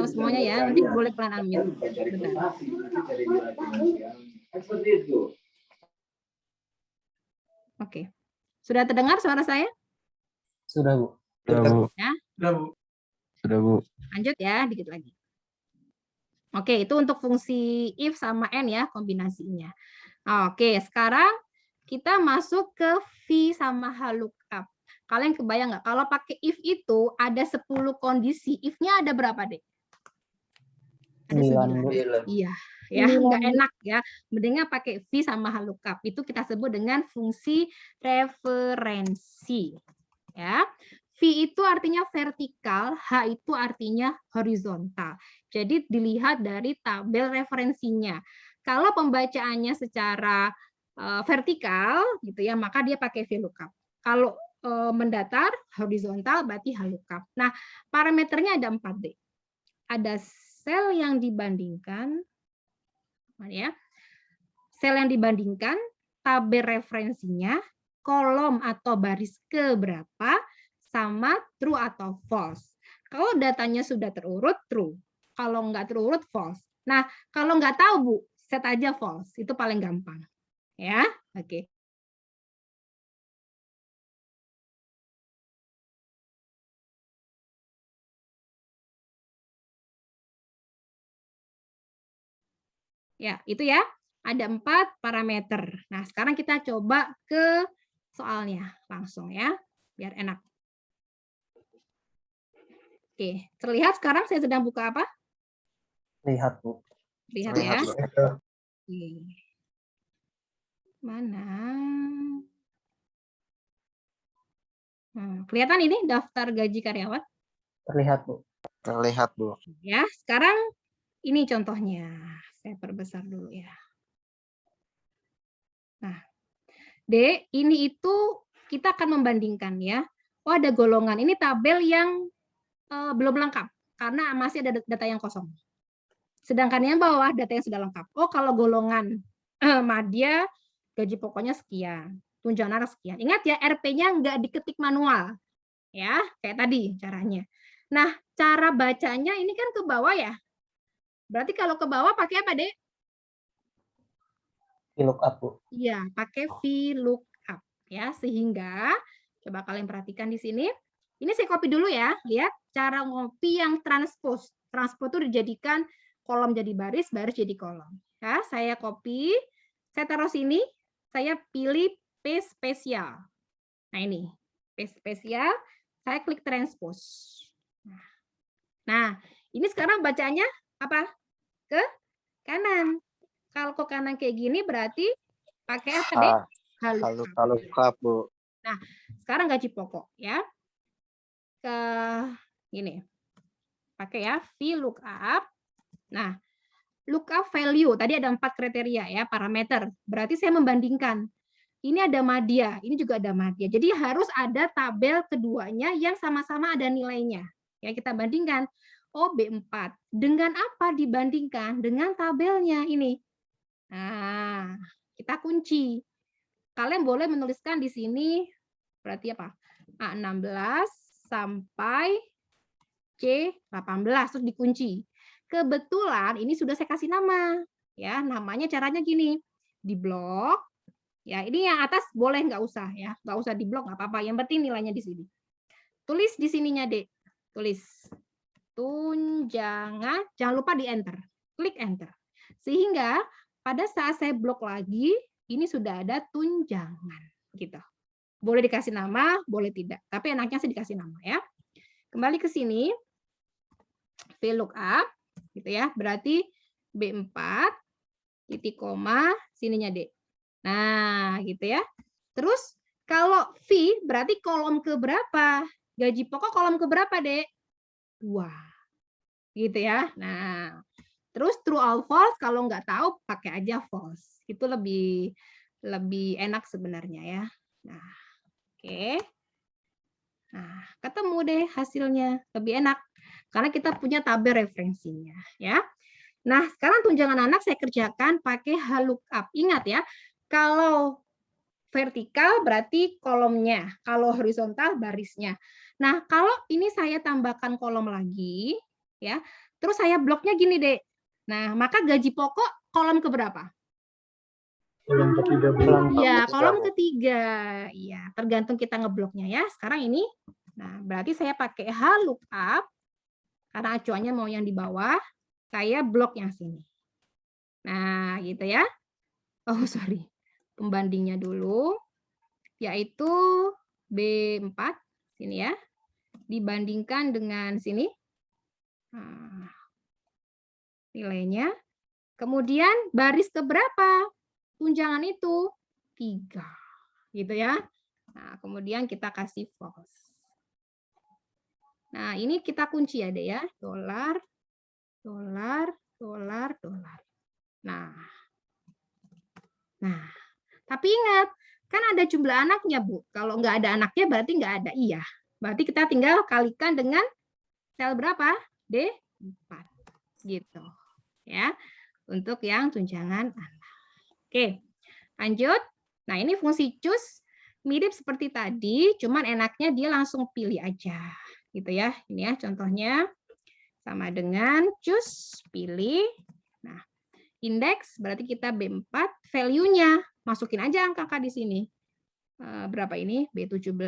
S1: semuanya ya. Nanti boleh pelan unmute. Bentar. Oke. Sudah terdengar suara saya?
S3: Sudah, Bu.
S1: Ya.
S5: Sudah, Bu.
S1: Lanjut ya, dikit lagi. Oke, itu untuk fungsi if sama n ya, kombinasinya. Oke, sekarang kita masuk ke V sama H lookup. Kalian kebayang nggak? Kalau pakai if itu ada 10 kondisi. If-nya ada berapa, Dek? Ada 9. Iya, ya, nggak enak ya. Mendingan pakai V sama H lookup. Itu kita sebut dengan fungsi referensi. Ya. V itu artinya vertikal, H itu artinya horizontal. Jadi dilihat dari tabel referensinya. Kalau pembacaannya secara vertikal gitu ya, maka dia pakai VLOOKUP. Kalau mendatar horizontal berarti HLOOKUP. Nah, parameternya ada 4D. Ada sel yang dibandingkan ya. Sel yang dibandingkan, tabel referensinya, kolom atau baris keberapa, sama true atau false. Kalau datanya sudah terurut, true. Kalau nggak terurut, false. Nah, kalau nggak tahu, Bu, set aja false. Itu paling gampang. Ya, oke. Ya, itu ya. Ada 4 parameter. Nah, sekarang kita coba ke soalnya langsung ya, biar enak. Oke, terlihat sekarang saya sedang buka apa?
S3: Lihat, Bu.
S1: Lihat ya. Oke. Mana? Kelihatan ini daftar gaji karyawan?
S3: Terlihat, Bu.
S5: Terlihat, Bu.
S1: Ya, sekarang ini contohnya. Saya perbesar dulu ya. Nah, D, ini itu kita akan membandingkan ya. Oh, ada golongan. Ini tabel yang belum lengkap karena masih ada data yang kosong. Sedangkan yang bawah data yang sudah lengkap. Oh, kalau golongan madya gaji pokoknya sekian, tunjangan anak sekian. Ingat ya, RP-nya nggak diketik manual. Ya, kayak tadi caranya. Nah, cara bacanya ini kan ke bawah ya. Berarti kalau ke bawah pakai apa, Dek?
S3: VLOOKUP, Bu.
S1: Iya, pakai VLOOKUP ya, sehingga coba kalian perhatikan di sini. Ini saya copy dulu ya. Lihat cara ngopi yang transpose. Transpose itu dijadikan kolom jadi baris, baris jadi kolom. Ya, saya copy, saya taruh sini, saya pilih paste spesial. Nah, ini paste spesial, saya klik transpose. Nah, ini sekarang bacanya apa? Ke kanan. Kalau ke kanan kayak gini berarti pakai apa, Dek?
S5: HLOOKUP, Bu.
S1: Nah, sekarang gaji pokok ya. Ke gini. Pakai ya VLOOKUP. Nah, lookup value tadi ada 4 kriteria ya, parameter. Berarti saya membandingkan. Ini ada madya, ini juga ada madya. Jadi harus ada tabel keduanya yang sama-sama ada nilainya. Ya, kita bandingkan. Oh, B4. Dengan apa dibandingkan? Dengan tabelnya ini. Nah, kita kunci. Kalian boleh menuliskan di sini berarti apa? A16 sampai C18 terus dikunci. Kebetulan ini sudah saya kasih nama, ya namanya caranya gini, di blok, ya ini yang atas boleh nggak usah ya, nggak usah di blok nggak apa-apa, yang penting nilainya di sini. Tulis di sininya Dek, tulis tunjangan, jangan lupa di enter, klik enter, sehingga pada saat saya blok lagi ini sudah ada tunjangan, gitu. Boleh dikasih nama, boleh tidak. Tapi enaknya sih dikasih nama ya. Kembali ke sini. VLOOKUP gitu ya. Berarti B4 titik koma sininya D. Nah, gitu ya. Terus kalau V berarti kolom ke berapa? Gaji pokok kolom ke berapa, Dek? 2. Gitu ya. Nah, terus true or false kalau nggak tahu pakai aja false. Itu lebih enak sebenarnya ya. Nah, oke. Nah, ketemu deh hasilnya. Lebih enak. Karena kita punya tabel referensinya. Ya. Nah, sekarang tunjangan anak saya kerjakan pakai VLOOKUP. Ingat ya, kalau vertikal berarti kolomnya. Kalau horizontal barisnya. Nah, kalau ini saya tambahkan kolom lagi. Ya, terus saya bloknya gini deh. Nah, maka gaji pokok kolom keberapa?
S7: Kolom ketiga, Bu.
S1: Ya, kolom ketiga. Iya, tergantung kita ngebloknya ya. Sekarang ini, nah berarti saya pakai VLOOKUP karena acuannya mau yang di bawah, saya blok yang sini. Nah, gitu ya. Oh, sorry. Pembandingnya dulu, yaitu B4 sini ya. Dibandingkan dengan sini. Nah, nilainya. Kemudian baris keberapa? Tunjangan itu 3 gitu ya. Nah, kemudian kita kasih false. Nah, ini kita kunci ya, Dek ya. Dolar, dolar, dolar, dolar. Nah, tapi ingat, kan ada jumlah anaknya, Bu. Kalau nggak ada anaknya berarti nggak ada. Iya. Berarti kita tinggal kalikan dengan sel berapa? D4. Gitu. Ya. Untuk yang tunjangan anak. Oke, lanjut. Nah, ini fungsi choose mirip seperti tadi, cuman enaknya dia langsung pilih aja. Gitu ya. Ini ya contohnya. Sama dengan choose, pilih. Nah, indeks berarti kita B4, value-nya. Masukin aja angka di sini. Berapa ini? B17,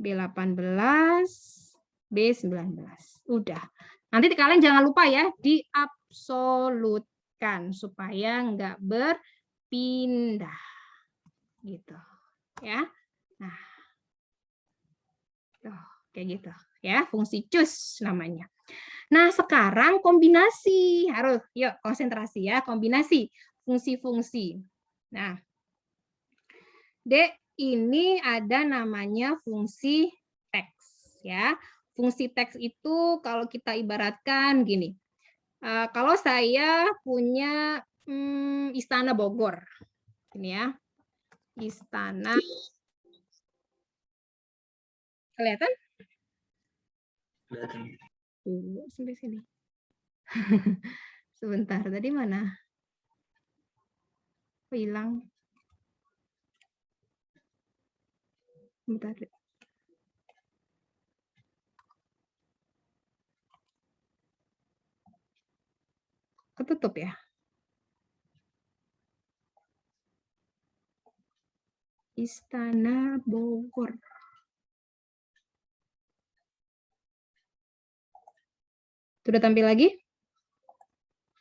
S1: B18, B19. Udah. Nanti kalian jangan lupa ya, diabsolut supaya nggak berpindah gitu ya. Nah, kayak gitu ya, fungsi choose namanya. Nah, sekarang kombinasi, harus yuk konsentrasi ya, kombinasi fungsi-fungsi. Nah, Dek, ini ada namanya fungsi teks ya. Fungsi teks itu kalau kita ibaratkan gini. Kalau saya punya Istana Bogor, ini ya, Istana, kelihatan? Sampai sini. Sebentar, tadi mana? Oh, hilang. Bentar. Ketutup ya. Istana Bogor. Sudah tampil lagi?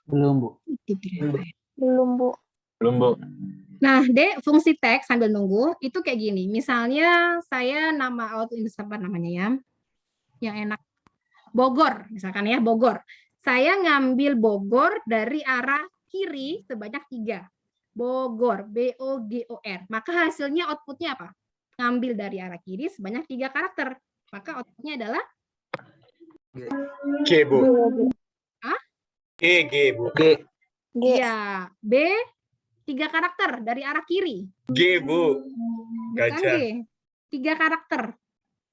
S3: Belum, Bu.
S6: Belum, Bu.
S4: Belum, Bu.
S1: Nah, Dek, fungsi teks sambil nunggu itu kayak gini. Misalnya saya nama apa namanya ya? Yang enak. Bogor, misalkan ya, Bogor. Saya ngambil Bogor dari arah kiri sebanyak 3. Bogor, B-O-G-O-R. Maka hasilnya outputnya apa? Ngambil dari arah kiri sebanyak 3 karakter. Maka outputnya adalah
S4: G, Bu.
S1: Hah?
S4: G, Bu.
S6: G.
S1: Ya, B 3 karakter dari arah kiri.
S4: G, Bu.
S1: Bukan
S4: Gajah.
S1: G. 3 karakter.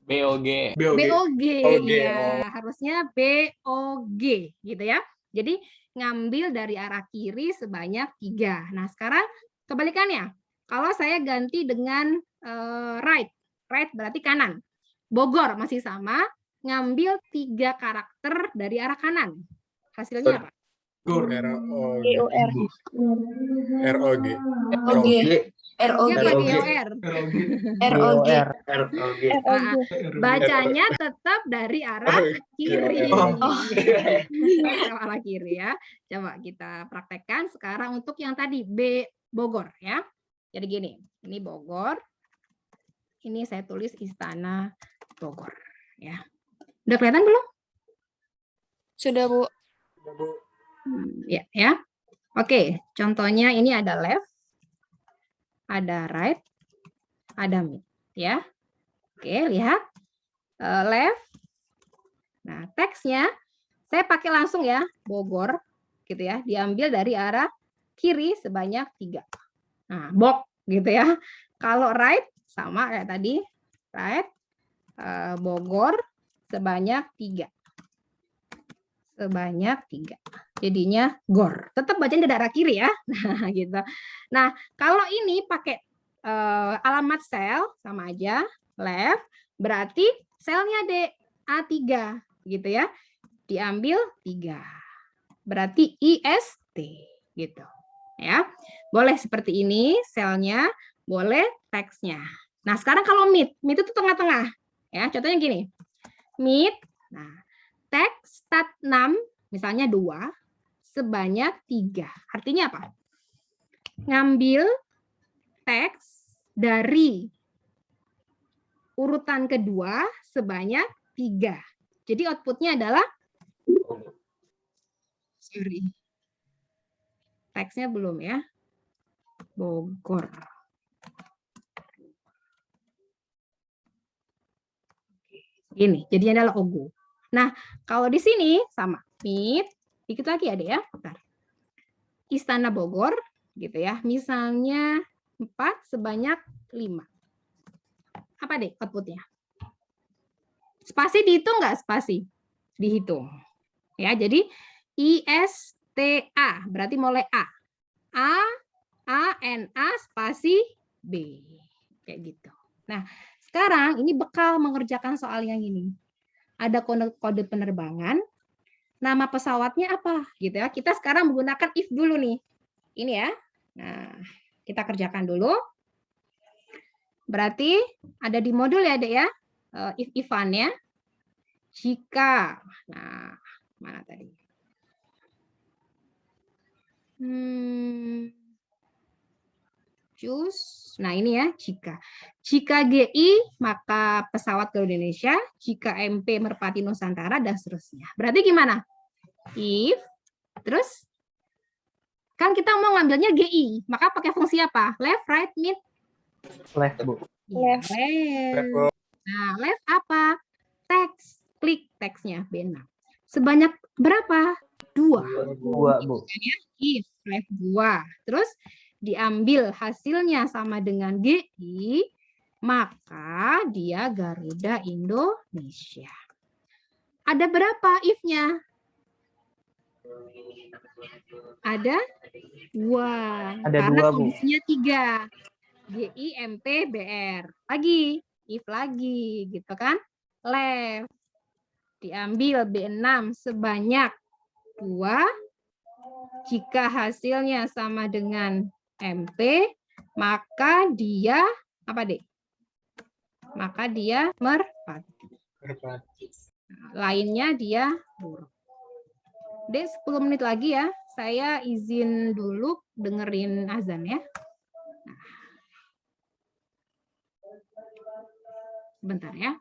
S5: BOG.
S1: BOG,
S4: OG.
S1: ya harusnya BOG gitu ya. Jadi ngambil dari arah kiri sebanyak 3. Nah sekarang kebalikannya, kalau saya ganti dengan right berarti kanan. Bogor masih sama, ngambil 3 karakter dari arah kanan. Hasilnya apa?
S4: ROG.
S6: GOR.
S4: ROG.
S6: ROG. ROG.
S1: Apa
S4: ROG.
S1: GOR?
S6: ROG.
S4: ROG.
S1: Ah, bacanya tetap dari arah kiri.
S6: Oh.
S1: Dari arah kiri ya. Coba kita praktekkan sekarang untuk yang tadi B Bogor ya. Jadi gini, ini Bogor. Ini saya tulis Istana Bogor ya. Udah kelihatan belum?
S6: Sudah, Bu.
S1: Ya, ya. Oke, contohnya ini ada left, ada right, ada mid ya. Oke, lihat. Left. Nah, teksnya saya pakai langsung ya, Bogor gitu ya, diambil dari arah kiri sebanyak 3. Nah, box gitu ya. Kalau right sama kayak tadi, right, Bogor sebanyak 3. Sebanyak 3. Jadinya gor. Tetap bacanya dari arah kiri ya. Nah, gitu. Nah, kalau ini pakai alamat sel sama aja, left, berarti selnya D A3 gitu ya. Diambil 3. Berarti IST gitu. Ya. Boleh seperti ini selnya, boleh teksnya. Nah, sekarang kalau mid itu tengah-tengah. Ya, contohnya gini. Mid, nah, teks stat 6 misalnya 2 sebanyak 3. Artinya apa? Ngambil teks dari urutan kedua sebanyak 3. Jadi outputnya adalah teksnya belum ya. Bogor. Ini, jadinya adalah Ogo. Nah, kalau di sini sama mid, dikit lagi ada ya. Bentar. Istana Bogor gitu ya. Misalnya 4 sebanyak 5. Apa deh outputnya? Spasi dihitung nggak spasi? Dihitung. Ya, jadi ISTA berarti mulai A. A, N, A, spasi B. Kayak gitu. Nah, sekarang ini bekal mengerjakan soal yang ini. Ada kode penerbangan, nama pesawatnya apa gitu ya. Kita sekarang menggunakan if dulu nih. Ini ya. Nah, kita kerjakan dulu. Berarti ada di modul ya, Dek ya. If-ifannya. Jika. Nah, mana tadi? Choose. Nah, ini ya, jika. Jika GI, maka pesawat Garuda Indonesia. Jika MP, Merpati Nusantara, dan seterusnya. Berarti gimana? If, terus, kan kita mau ngambilnya GI. Maka pakai fungsi apa? Left, right, mid?
S3: Left, Bu.
S1: Ya, left. Nah, left apa? Teks. Klik teksnya, B6. Sebanyak berapa? 2.
S3: 2, Bu.
S1: If, left 2. Terus, diambil hasilnya sama dengan GI, maka dia Garuda Indonesia. Ada berapa if-nya? Ada 2.
S3: Ada
S1: Karena
S3: 2, Bu.
S1: kondisinya 3. GI, MP, BR. Lagi, if lagi, gitu kan? Left. Diambil B6 sebanyak 2. Jika hasilnya sama dengan MP, maka dia apa, Dek? Maka dia merpati. Lainnya dia buruk. Dek, 10 menit lagi ya. Saya izin dulu dengerin azan ya. Bentar ya.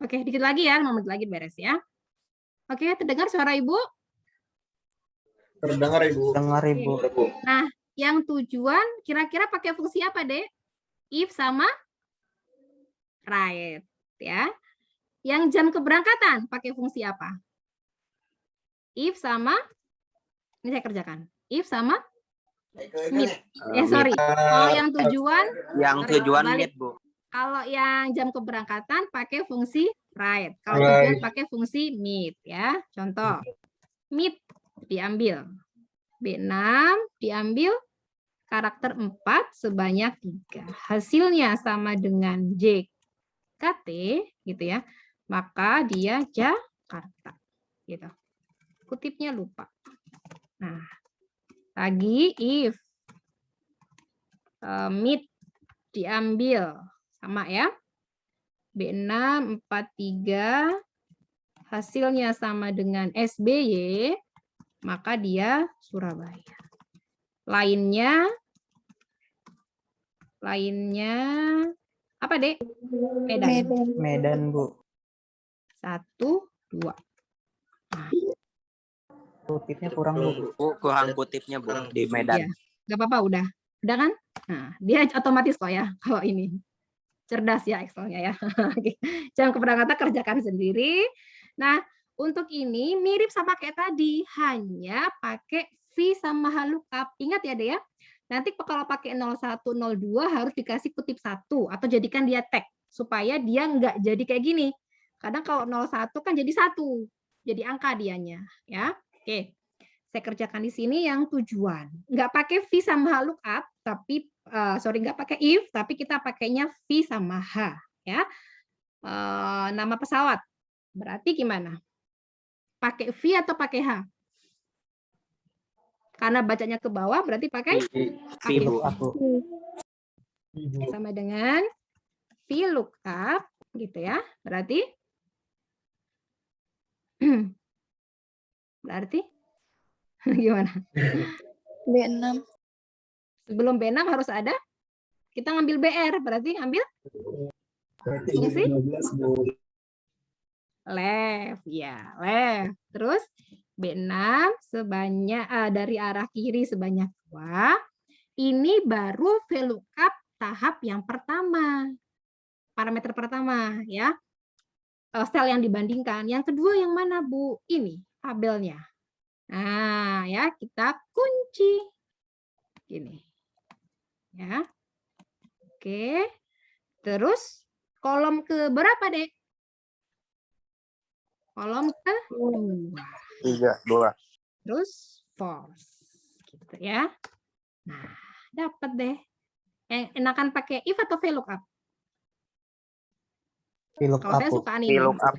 S1: Oke, dikit lagi ya, 5 menit lagi beres ya. Oke, terdengar suara Ibu?
S4: Terdengar Ibu.
S5: Dengar Ibu.
S1: Nah, yang tujuan kira-kira pakai fungsi apa, Dek? If sama right, ya. Yang jam keberangkatan pakai fungsi apa? If sama, ini saya kerjakan. If sama meet. Sorry. Kalau yang tujuan,
S5: Yang
S1: sorry,
S5: tujuan
S1: balik.
S5: meet, Bu.
S1: Kalau yang jam keberangkatan pakai fungsi right. Kalau
S4: Right.
S1: tujuan pakai fungsi meet, ya. Contoh, meet diambil. B6 diambil karakter 4 sebanyak 3. Hasilnya sama dengan JKT, gitu ya. Maka dia Jakarta. Gitu. Kutipnya lupa. Nah, lagi if meet diambil sama ya. B6 43 hasilnya sama dengan SBY, maka dia Surabaya. Lainnya apa, Dek? Medan.
S3: Medan, Bu.
S1: 1, 2.
S3: Kutipnya kurang, Bu.
S5: Bu, kurang kutipnya, Bu, di Medan.
S1: Iya. Nggak apa-apa, udah kan? Nah, dia otomatis kok ya kalau ini. Cerdas ya Excelnya ya. Oke. Jam keberangkatan kerjakan sendiri. Nah, untuk ini mirip sama kayak tadi, hanya pakai V sama H lookup. Ingat ya, Dek ya. Nanti kalau pakai 01, 02 harus dikasih kutip 1 atau jadikan dia tag supaya dia nggak jadi kayak gini. Kadang kalau 01 kan jadi 1, jadi angka dianya, ya. Oke. Saya kerjakan di sini yang tujuan. Nggak pakai V sama H lookup, tapi nggak pakai if, tapi kita pakainya V sama H, ya. Nama pesawat. Berarti gimana? Pakai V atau pakai H? Karena bacanya ke bawah, berarti pakai
S3: Aku.
S1: sama dengan VLOOKUP, gitu ya. Berarti gimana?
S6: B6.
S1: Sebelum B6 harus ada, kita ngambil BR, berarti ngambil fungsi left, ya left. Terus B6 sebanyak dari arah kiri sebanyak 2. Ini baru VLOOKUP tahap yang pertama. Parameter pertama ya. Sel yang dibandingkan. Yang kedua yang mana, Bu? Ini tabelnya. Nah, ya kita kunci. Gini. Ya. Oke. Terus kolom ke berapa, Dek? Kolom ke
S5: 2.
S1: terus false gitu ya. Nah, dapat deh. Enakan pakai if atau VLOOKUP? Kalau saya suka ini.
S5: VLOOKUP.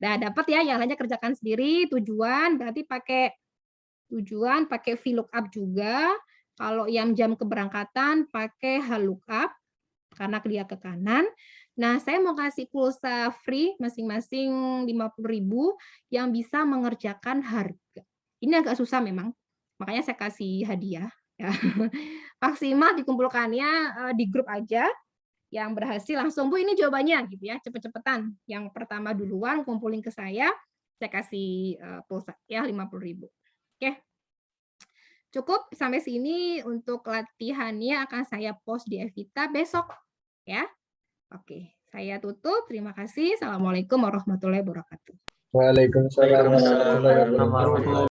S1: Nah, dapat ya, yang lainnya kerjakan sendiri. Tujuan berarti pakai VLOOKUP juga. Kalau yang jam keberangkatan pakai HLOOKUP karena dia ke kanan. Nah, saya mau kasih pulsa free masing-masing 50.000 yang bisa mengerjakan harga. Ini agak susah memang, makanya saya kasih hadiah. Ya. Maksimal dikumpulkannya di grup aja. Yang berhasil langsung, Bu, ini jawabannya gitu ya, cepet-cepetan. Yang pertama duluan kumpulin ke saya kasih pulsa ya 50.000. Oke. Cukup sampai sini untuk latihannya akan saya post di Evita besok ya. Oke, saya tutup. Terima kasih. Assalamualaikum warahmatullahi wabarakatuh.
S4: Waalaikumsalam warahmatullahi wabarakatuh.